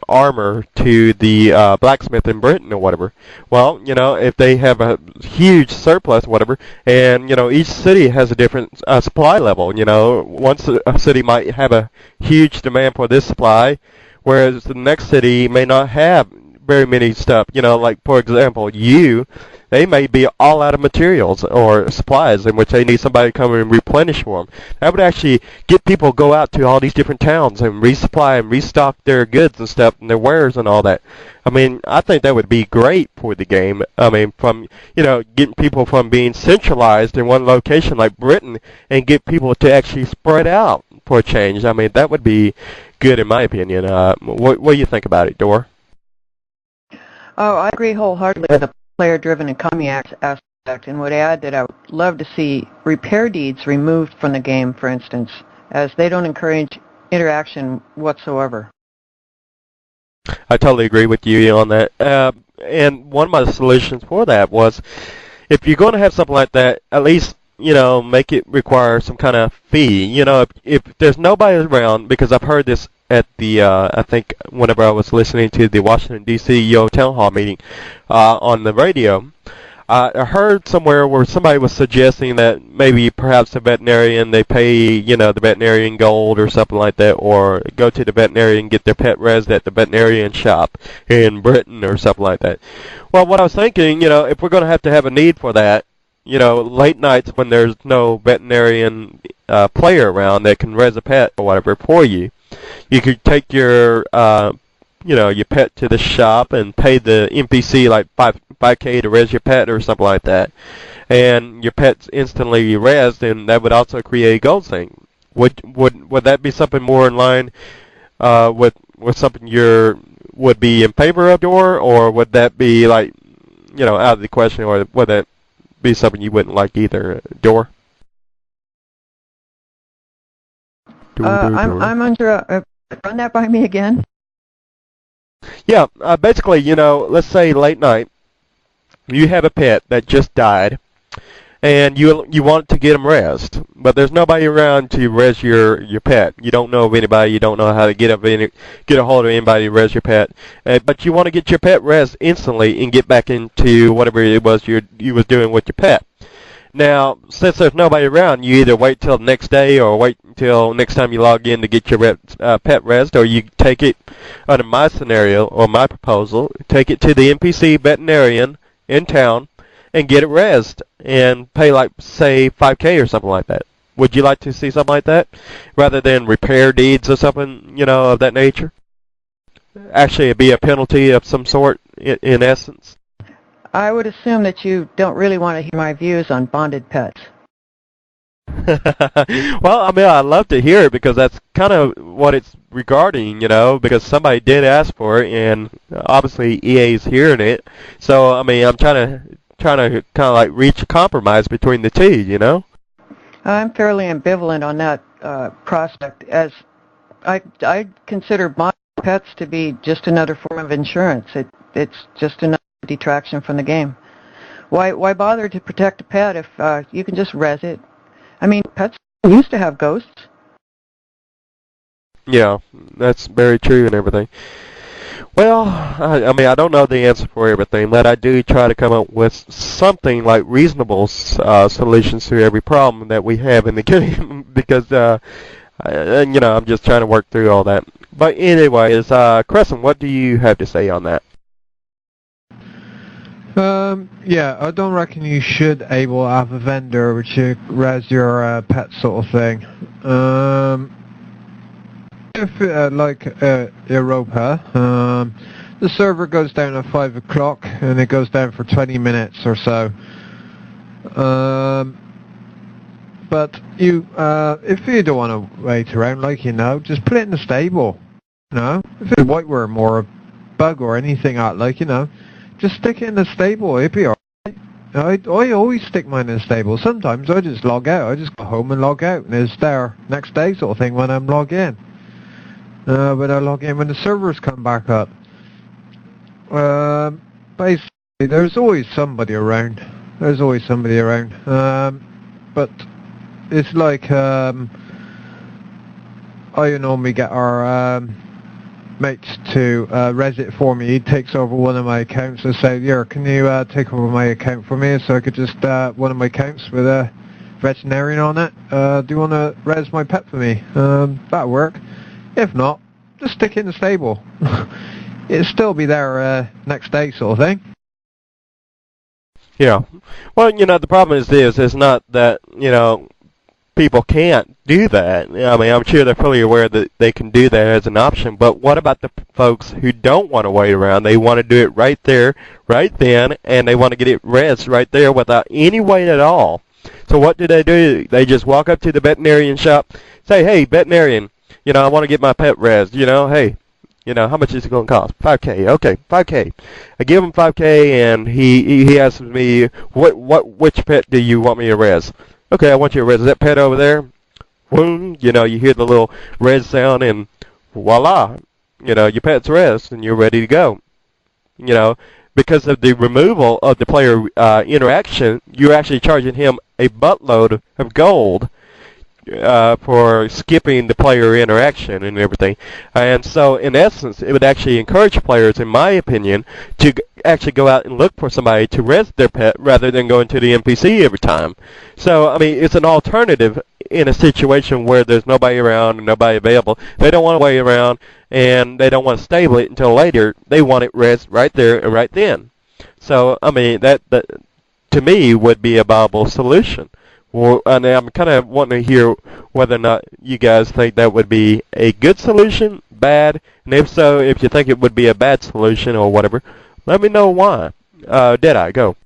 armor to the blacksmith in Britain or whatever, well, if they have a huge surplus or whatever, and, each city has a different supply level, one city might have a huge demand for this supply, whereas the next city may not have very many stuff, like, for example, they may be all out of materials or supplies in which they need somebody to come and replenish for them. That would actually get people to go out to all these different towns and resupply and restock their goods and stuff and their wares and all that. I mean, I think that would be great for the game. I mean, from, getting people from being centralized in one location like Britain and get people to actually spread out for a change. I mean, that would be good in my opinion. What do you think about it, Dor? Oh, I agree wholeheartedly with the player-driven economy aspect, and would add that I would love to see repair deeds removed from the game, for instance, as they don't encourage interaction whatsoever. I totally agree with you on that. And one of my solutions for that was, if you're going to have something like that, at least make it require some kind of fee. If there's nobody around, because I've heard this at the, I think whenever I was listening to the Washington, D.C. UO Town Hall meeting on the radio, I heard somewhere where somebody was suggesting that maybe perhaps the veterinarian, they pay, the veterinarian gold or something like that, or go to the veterinarian and get their pet res at the veterinarian shop in Britain or something like that. Well, what I was thinking, if we're going to have a need for that, late nights when there's no veterinarian player around that can res a pet or whatever for you, you could take your your pet to the shop and pay the NPC like 5K to res your pet or something like that, and your pet's instantly resed, and that would also create a gold thing. Would that be something more in line with something would be in favor of, Dor, or would that be like out of the question, or would that be something you wouldn't like either, Dor? I'm under run that by me again. Yeah, basically, let's say late night, you have a pet that just died, and you want to get him resed, but there's nobody around to res your pet. You don't know of anybody. You don't know how to get a hold of anybody to res your pet, but you want to get your pet resed instantly and get back into whatever it was you was doing with your pet. Now, since there's nobody around, you either wait till the next day or wait until next time you log in to get your pet resed, or you take it, under my scenario or my proposal, take it to the NPC veterinarian in town and get it resed and pay, like, say, 5K or something like that. Would you like to see something like that, rather than repair deeds or something, of that nature? Actually, it'd be a penalty of some sort, in essence. I would assume that you don't really want to hear my views on bonded pets. Well, I mean, I'd love to hear it, because that's kind of what it's regarding, because somebody did ask for it, and obviously EA's hearing it. So, I mean, I'm trying to kind of like reach a compromise between the two, I'm fairly ambivalent on that prospect, as I consider bonded pets to be just another form of insurance. It's just another detraction from the game. Why bother to protect a pet if you can just res it? I mean, pets used to have ghosts. Yeah, that's very true and everything. Well, I mean, I don't know the answer for everything, but I do try to come up with something like reasonable solutions to every problem that we have in the game because, you know, I'm just trying to work through all that. But anyways, Crescent, what do you have to say on that? Yeah, I don't reckon you should able to have a vendor which you res your pet sort of thing. If like Europa, the server goes down at 5 o'clock and it goes down for 20 minutes or so. But you, if you don't want to wait around, like you know, just put it in the stable. You know, if it's a whiteworm or a bug or anything like you know, just stick it in the stable. It'll be alright. I always stick mine in the stable. Sometimes I just log out. I just go home and log out, and it's there next day sort of thing when I'm logged in. When I log in when the servers come back up. Basically, there's always somebody around. There's always somebody around. But it's like I normally get our mates to res it for me. He takes over one of my accounts and say, "Yeah, can you take over my account for me so I could just one of my accounts with a veterinarian on it? Do you want to res my pet for me? That'll work. If not, just stick it in the stable. It'll still be there next day sort of thing." Yeah. Well, you know, the problem is this. It's not that, you know, people can't do that. I mean, I'm sure they're fully aware that they can do that as an option, but what about the folks who don't want to wait around? They want to do it right there, right then, and they want to get it res right there without any wait at all. So what do? They just walk up to the veterinarian shop, say, "Hey, veterinarian, you know, I want to get my pet res. You know, hey, you know, how much is it going to cost? $5K. Okay, $5K. I give him $5K, and he asks me, which pet do you want me to res? Okay, I want you to res that pet over there. Boom, you know, you hear the little res sound, and voila, you know, your pet's res, and you're ready to go. You know, because of the removal of the player interaction, you're actually charging him a buttload of gold for skipping the player interaction and everything. And so, in essence, it would actually encourage players, in my opinion, to actually go out and look for somebody to res their pet rather than going to the NPC every time. So, I mean, it's an alternative in a situation where there's nobody around and nobody available. They don't want to wait around, and they don't want to stable it until later. They want it res right there and right then. So, I mean, that to me would be a viable solution. Well, and I'm kind of wanting to hear whether or not you guys think that would be a good solution, bad, and if so, if you think it would be a bad solution or whatever, let me know why. Deadeye, go.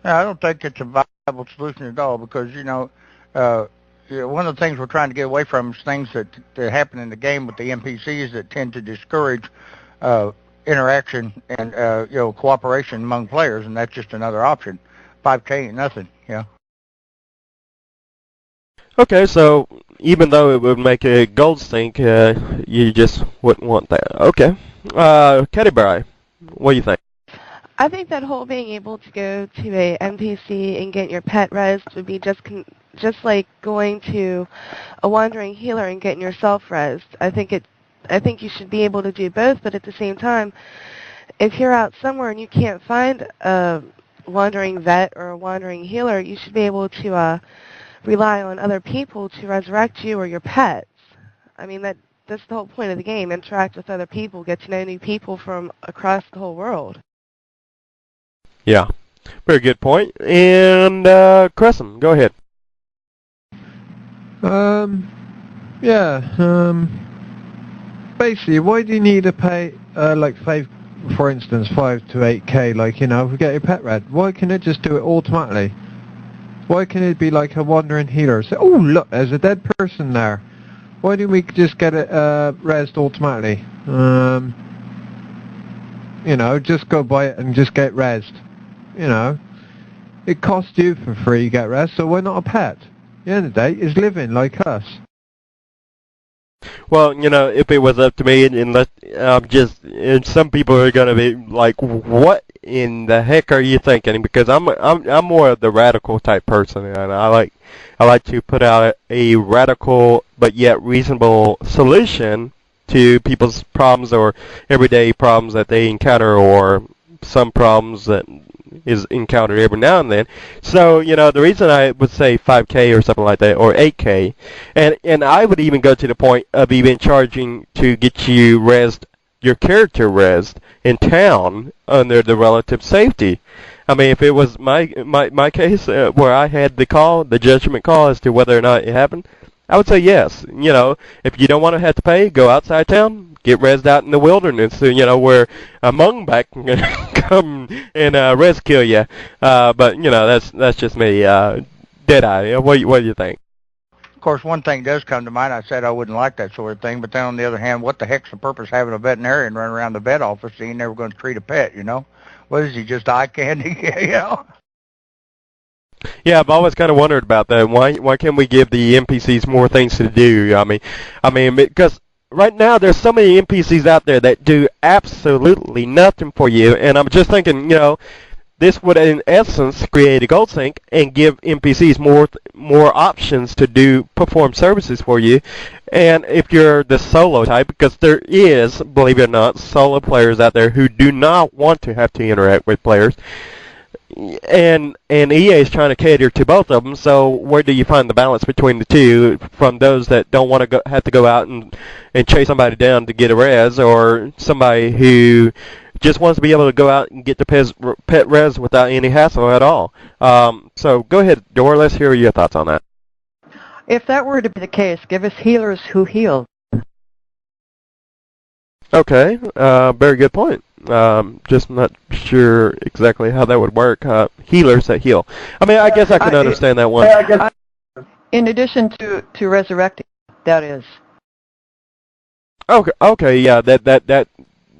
Yeah, I don't think it's a viable solution at all because, you know, one of the things we're trying to get away from is things that happen in the game with the NPCs that tend to discourage interaction and, you know, cooperation among players, and that's just another option. 5K ain't nothing, you know. Okay, so even though it would make a gold sink, you just wouldn't want that. Okay. Caddyberry, what do you think? I think that whole being able to go to a NPC and get your pet res would be just like going to a wandering healer and getting yourself res. I think you should be able to do both, but at the same time, if you're out somewhere and you can't find a wandering vet or a wandering healer, you should be able to rely on other people to resurrect you or your pets. I mean, that's the whole point of the game. Interact with other people, get to know new people from across the whole world. Yeah, very good point. And Crescent, go ahead. Basically, why do you need to pay like for instance, 5 to 8K? Like, you know, if we get your pet red, why can it just do it automatically? Why can it be like a wandering healer? Say, oh look, there's a dead person there. Why don't we just get it resed automatically? You know, just go buy it and just get resed. You know, it costs you for free to get resed, so why not a pet? At the end of the day, it's living like us. Well, you know, if it was up to me, and some people are going to be like, what in the heck are you thinking? Because I'm more of the radical type person, and I like to put out a radical but yet reasonable solution to people's problems or everyday problems that they encounter, or some problems that is encountered every now and then. So, the reason I would say 5K or something like that, or 8K, and I would even go to the point of even charging to get you your character rezzed in town under the relative safety. I mean, if it was my case where I had the judgment call as to whether or not it happened, I would say yes. If you don't want to have to pay, go outside town, get rezzed out in the wilderness, where a mongback can come and res kill you. But that's just me. Deadeye. What do you think? Of course, one thing does come to mind. I said I wouldn't like that sort of thing, but then on the other hand, what the heck's the purpose of having a veterinarian run around the vet office? He ain't never going to treat a pet, What is he, just eye candy, Yeah, I've always kind of wondered about that. Why can't we give the NPCs more things to do? I mean, because right now there's so many NPCs out there that do absolutely nothing for you, and I'm just thinking, this would in essence create a gold sink and give NPCs more options to perform services for you. And if you're the solo type, because there is, believe it or not, solo players out there who do not want to have to interact with players. And EA is trying to cater to both of them, so where do you find the balance between the two, from those that don't want to have to go out and chase somebody down to get a res, or somebody who just wants to be able to go out and get the pet res without any hassle at all? So go ahead, Dora, let's hear your thoughts on that. If that were to be the case, give us healers who heal. Okay, very good point. Just not sure exactly how that would work. Healers that heal. I mean, I guess I can understand that one. In addition to resurrecting, that is. Okay, yeah, that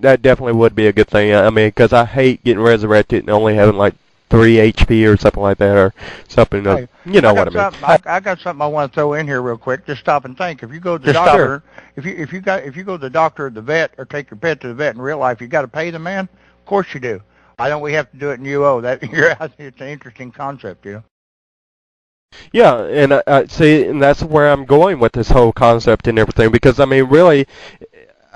definitely would be a good thing. I mean, because I hate getting resurrected and only having like 3 HP or something like that, or something. Hey, you know what I mean. I got something I want to throw in here real quick. Just stop and think. If you go to the doctor, if you go to the doctor or the vet, or take your pet to the vet in real life, you got to pay the man. Of course you do. I don't. We have to do it in UO. It's an interesting concept, Yeah, and see, and that's where I'm going with this whole concept and everything, because I mean, really.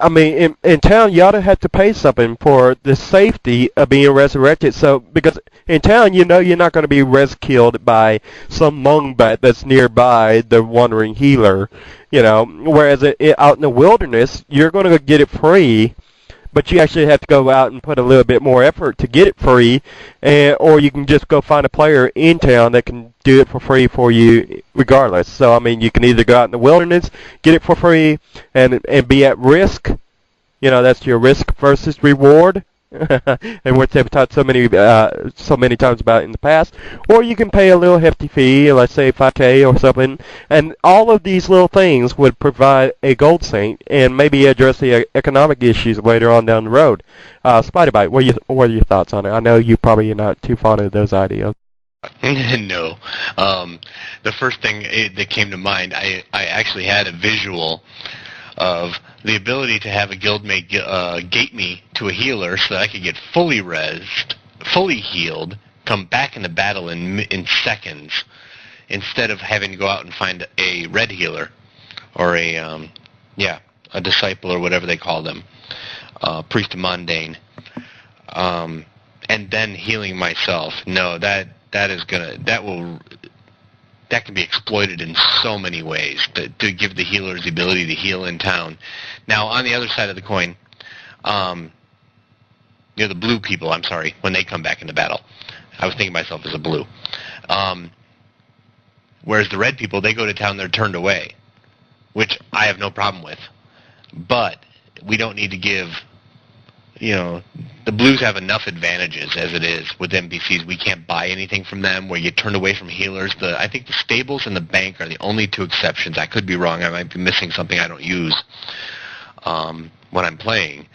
I mean, in town, you ought to have to pay something for the safety of being resurrected. So, because in town, you're not going to be killed by some mongbat that's nearby, the wandering healer, Whereas out in the wilderness, you're going to get it free, but you actually have to go out and put a little bit more effort to get it free, or you can just go find a player in town that can do it for free for you regardless. So, I mean, you can either go out in the wilderness, get it for free, and be at risk. That's your risk versus reward. And what they've talked so many times about in the past. Or you can pay a little hefty fee, let's say 5K or something, and all of these little things would provide a gold sink and maybe address the economic issues later on down the road. Spider-Bite, what are your thoughts on it? I know you probably are not too fond of those ideas. No. The first thing that came to mind, I actually had a visual of the ability to have a guildmate gate me to a healer so that I could get fully rezzed, fully healed, come back into battle in seconds, instead of having to go out and find a red healer, or a disciple, or whatever they call them, priest of mundane, and then healing myself. No, that can be exploited in so many ways to give the healers the ability to heal in town. Now, on the other side of the coin, the blue people, I'm sorry, when they come back into battle. I was thinking myself as a blue. Whereas the red people, they go to town, they're turned away, which I have no problem with. But we don't need to give, the blues have enough advantages as it is with NPCs. We can't buy anything from them where you turn away from healers. I think the stables and the bank are the only two exceptions. I could be wrong. I might be missing something I don't use when I'm playing.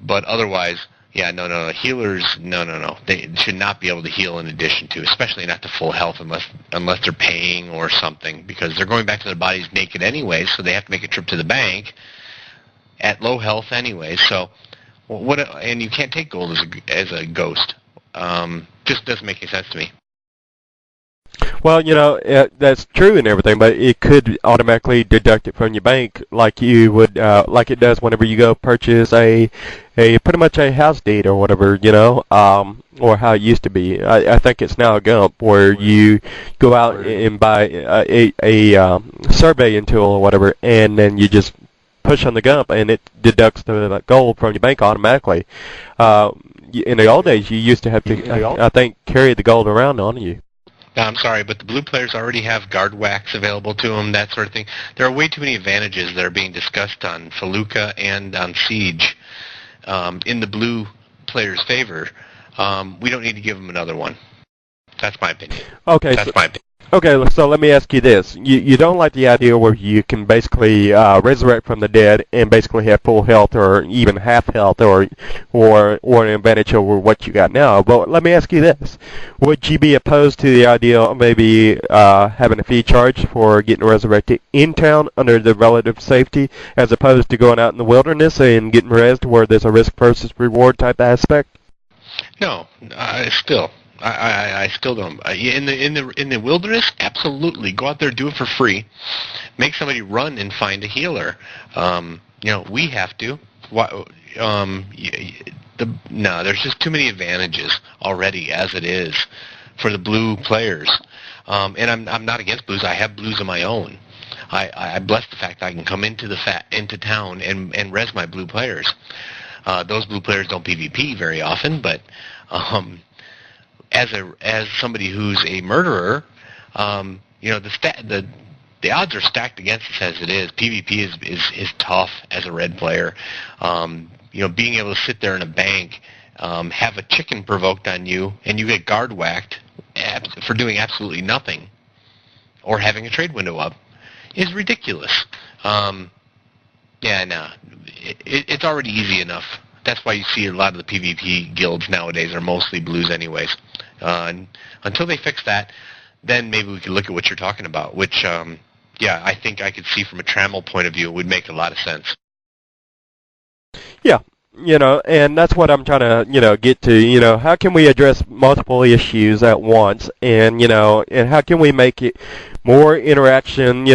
But otherwise, no. Healers, no. They should not be able to heal in addition to, especially not to full health unless they're paying or something, because they're going back to their bodies naked anyway, so they have to make a trip to the bank at low health anyway. So What? And you can't take gold as a ghost. Just doesn't make any sense to me. Well, that's true and everything, but it could automatically deduct it from your bank, like you would, like it does whenever you go purchase a pretty much a house deed or whatever, or how it used to be. I think it's now a Gump where you go out and buy a surveying tool or whatever, and then you just push on the Gump and it deducts the gold from your bank automatically. In the old days, you used to have to, I think, carry the gold around on you. I'm sorry, but the blue players already have guard wax available to them, that sort of thing. There are way too many advantages that are being discussed on Felucca and on Siege in the blue players' favor. We don't need to give them another one. That's my opinion. Okay. That's my opinion. Okay, so let me ask you this. You don't like the idea where you can basically resurrect from the dead and basically have full health or even half health or an advantage over what you got now. But let me ask you this. Would you be opposed to the idea of maybe having a fee charge for getting resurrected in town under the relative safety as opposed to going out in the wilderness and getting rezzed where there's a risk versus reward type aspect? No, still. I still don't. In the wilderness, absolutely. Go out there, do it for free. Make somebody run and find a healer. We have to. No, there's just too many advantages already as it is for the blue players. And I'm not against blues. I have blues of my own. I bless the fact that I can come into town and res my blue players. Those blue players don't PvP very often, but as somebody who's a murderer, the odds are stacked against us as it is. PvP is tough as a red player. Being able to sit there in a bank, have a chicken provoked on you, and you get guard whacked for doing absolutely nothing, or having a trade window up, is ridiculous. It's already easy enough. That's why you see a lot of the PvP guilds nowadays are mostly blues anyways. Until they fix that, then maybe we could look at what you're talking about, which, I think I could see from a Trammel point of view would make a lot of sense. Yeah, and that's what I'm trying to, get to, how can we address multiple issues at once and, and how can we make it more interaction,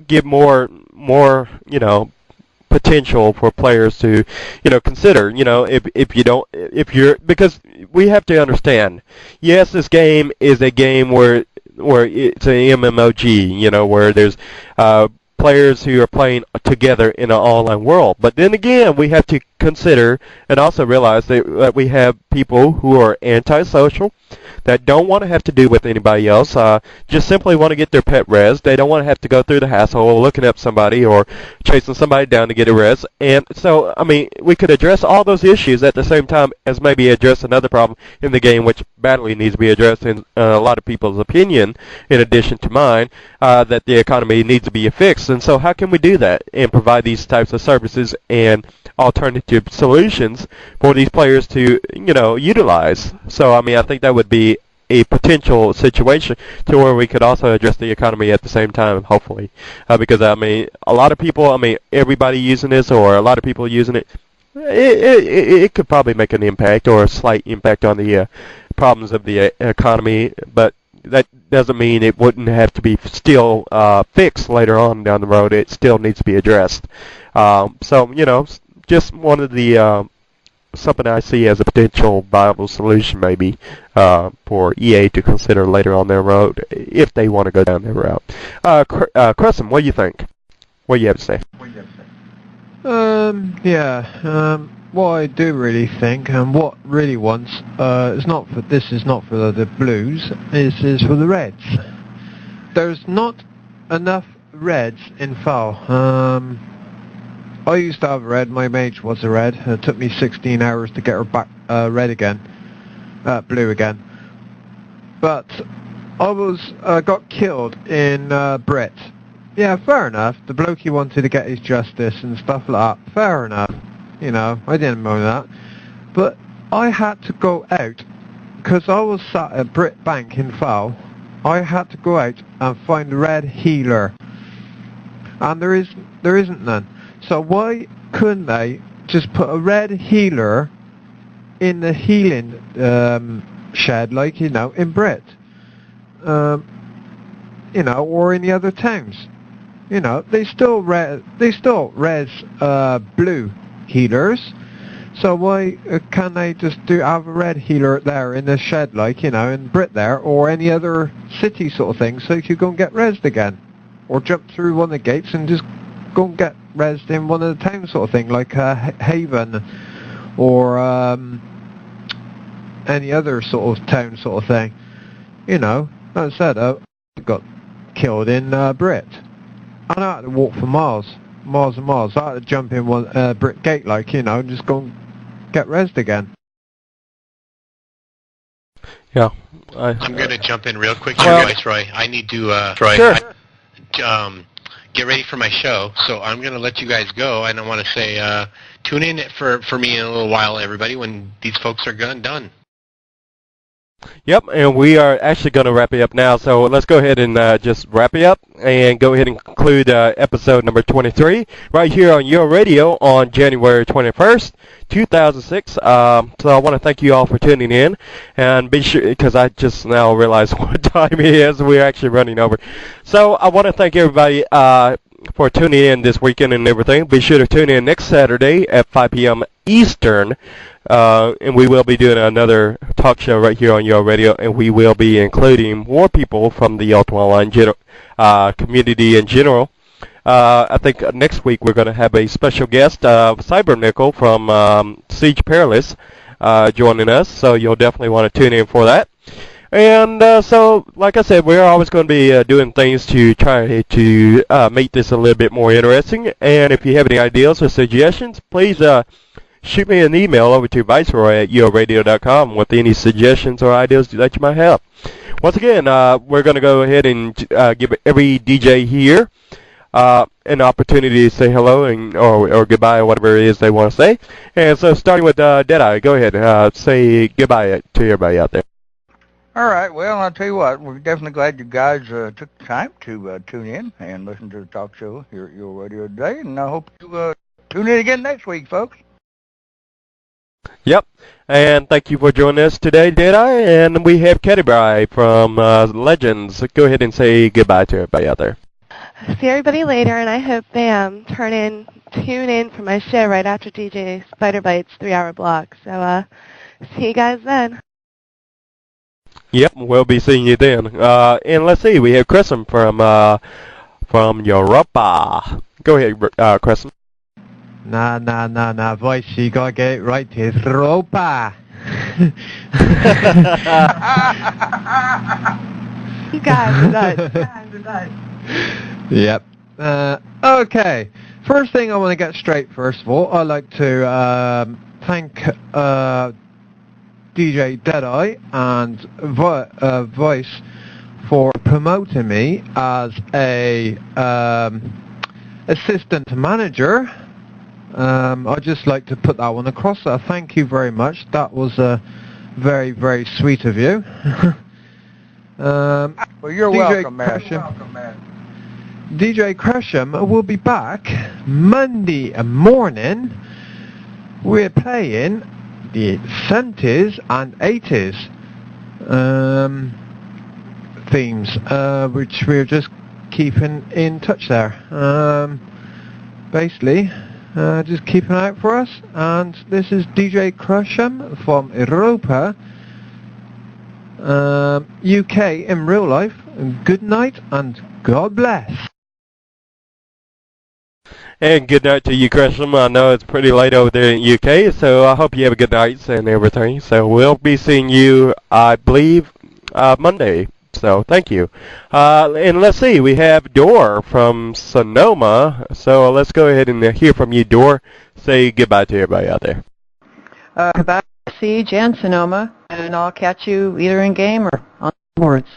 give more, potential for players to, consider, because we have to understand, yes, this game is a game where it's an MMOG, where there's players who are playing together in an online world. But then again, we have to consider and also realize that we have people who are antisocial, that don't want to have to do with anybody else, just simply want to get their pet res. They don't want to have to go through the hassle of looking up somebody or chasing somebody down to get a res. And so, we could address all those issues at the same time as maybe address another problem in the game which badly needs to be addressed in a lot of people's opinion, in addition to mine, that the economy needs to be fixed. And so how can we do that and provide these types of services and alternative solutions for these players to, utilize? So, I think that would be a potential situation to where we could also address the economy at the same time, hopefully. Because, a lot of people, everybody using this or a lot of people using it, it could probably make an impact or a slight impact on the problems of the economy, but that doesn't mean it wouldn't have to be still fixed later on down the road. It still needs to be addressed. Just one of the something I see as a potential viable solution maybe for EA to consider later on their road if they want to go down their route. Crescent, what do you think? What do you have to say? What I do really think and what really wants is not for the blues, this is for the reds. There's not enough reds in FAL. I used to have a red, my mage was a red. It took me 16 hours to get her back red again, blue again. But I got killed in Brit. Yeah, fair enough. The bloke, he wanted to get his justice and stuff like that. Fair enough. I didn't mind that. But I had to go out, because I was sat at Brit Bank in FAL. I had to go out and find a red healer. And there isn't none. So why couldn't they just put a red healer in the healing shed, like, in Brit. Or in the other towns. They still res blue healers. So why can't they just have a red healer there in the shed, like, in Brit there, or any other city sort of thing, so you could go and get resed again? Or jump through one of the gates and just go and get resed in one of the towns sort of thing, like Haven, or any other sort of town sort of thing. Like I said, I got killed in Brit. And I had to walk for miles and miles. I had to jump in one Brit gate, like, and just go and get resed again. Yeah. I'm going to jump in real quick Well, here, Viceroy. I need to Sure. Get ready for my show, so I'm going to let you guys go, and I want to say tune in for me in a little while, everybody, when these folks are done. Yep, and we are actually going to wrap it up now, so let's go ahead and just wrap it up and go ahead and conclude episode number 23 right here on your radio on January 21st, 2006. So I want to thank you all for tuning in, and be sure, because I just now realized what time it is, we're actually running over. So I want to thank everybody for tuning in this weekend and everything. Be sure to tune in next Saturday at 5 p.m. Eastern. And we will be doing another talk show right here on your radio, and we will be including more people from the Ultima Online community in general. I think next week we're going to have a special guest, Cybernickel from Siege Perilous, joining us, so you'll definitely want to tune in for that. And so, like I said, we're always going to be doing things to try to make this a little bit more interesting. And if you have any ideas or suggestions, please shoot me an email over to viceroy@uoradio.com with any suggestions or ideas that you might have. Once again, we're going to go ahead and give every DJ here an opportunity to say hello and or goodbye or whatever it is they want to say. And so starting with Deadeye, go ahead, say goodbye to everybody out there. All right, well, I'll tell you what, we're definitely glad you guys took the time to tune in and listen to the talk show here at Your Radio today, and I hope you tune in again next week, folks. Yep, and thank you for joining us today, Deadeye, and we have Caddy from Legends. Go ahead and say goodbye to everybody out there. See everybody later, and I hope they tune in for my show right after DJ Spider Bite's 3-hour block. So see you guys then. Yep, we'll be seeing you then. And let's see, we have Crescent from Europa. Go ahead, Crescent. Nah, voice, you gotta get it right. It's Europa. You guys are nuts. Yep. Okay. First thing I want to get straight, first of all, I'd like to thank DJ Deadeye and Voice for promoting me as a assistant manager. I'd just like to put that one across. Thank you very much. That was very, very sweet of you. Well, you're welcome, man. DJ Cresham will be back Monday morning. We're playing the 70s and 80s themes, which we're just keeping in touch there. Basically, just keep an eye out for us. And this is DJ Cresham from Europa, UK in real life. Good night and God bless. And good night to you, Gresham. I know it's pretty late over there in UK, so I hope you have a good night and everything. So we'll be seeing you, I believe, Monday. So thank you. And let's see, we have Dor from Sonoma. So let's go ahead and hear from you, Dor. Say goodbye to everybody out there. Goodbye, Siege and Sonoma, and I'll catch you either in game or on boards.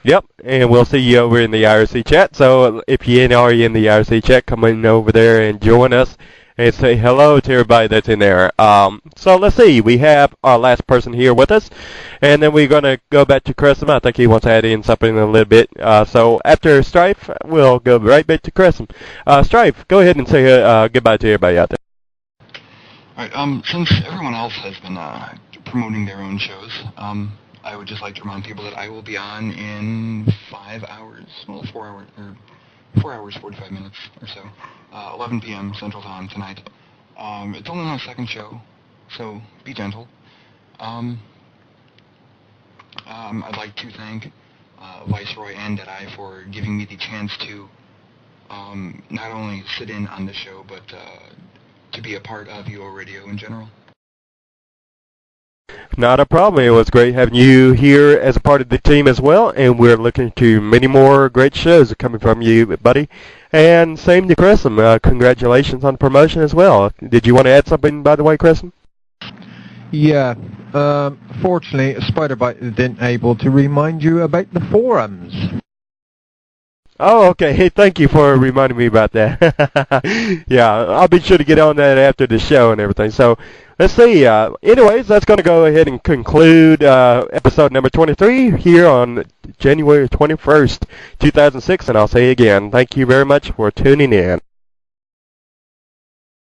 Yep, and we'll see you over in the IRC chat. So if you ain't already in the IRC chat, come in over there and join us. and say hello to everybody that's in there. So let's see. We have our last person here with us, and then we're going to go back to Crescent. I think he wants to add in something in a little bit. So after Strife, we'll go right back to Crescent. Strife, go ahead and say goodbye to everybody out there. All right. Since everyone else has been promoting their own shows, I would just like to remind people that I will be on in 5 hours, well, 4 hours, or 4 hours, 45 minutes or so, 11 p.m. Central Time tonight. It's only my second show, so be gentle. I'd like to thank Viceroy and Deadeye for giving me the chance to not only sit in on the show, but to be a part of UORadio in general. Not a problem. It was great having you here as a part of the team as well, and we're looking to many more great shows coming from you, buddy. And same to Crescent. Congratulations on the promotion as well. Did you want to add something, by the way, Crescent? Yeah. Fortunately, Spiderbite isn't able to remind you about the forums. Oh, okay. Hey, thank you for reminding me about that. Yeah, I'll be sure to get on that after the show and everything. So, let's see. Anyways, that's going to go ahead and conclude episode number 23 here on January 21st, 2006. And I'll say again, thank you very much for tuning in.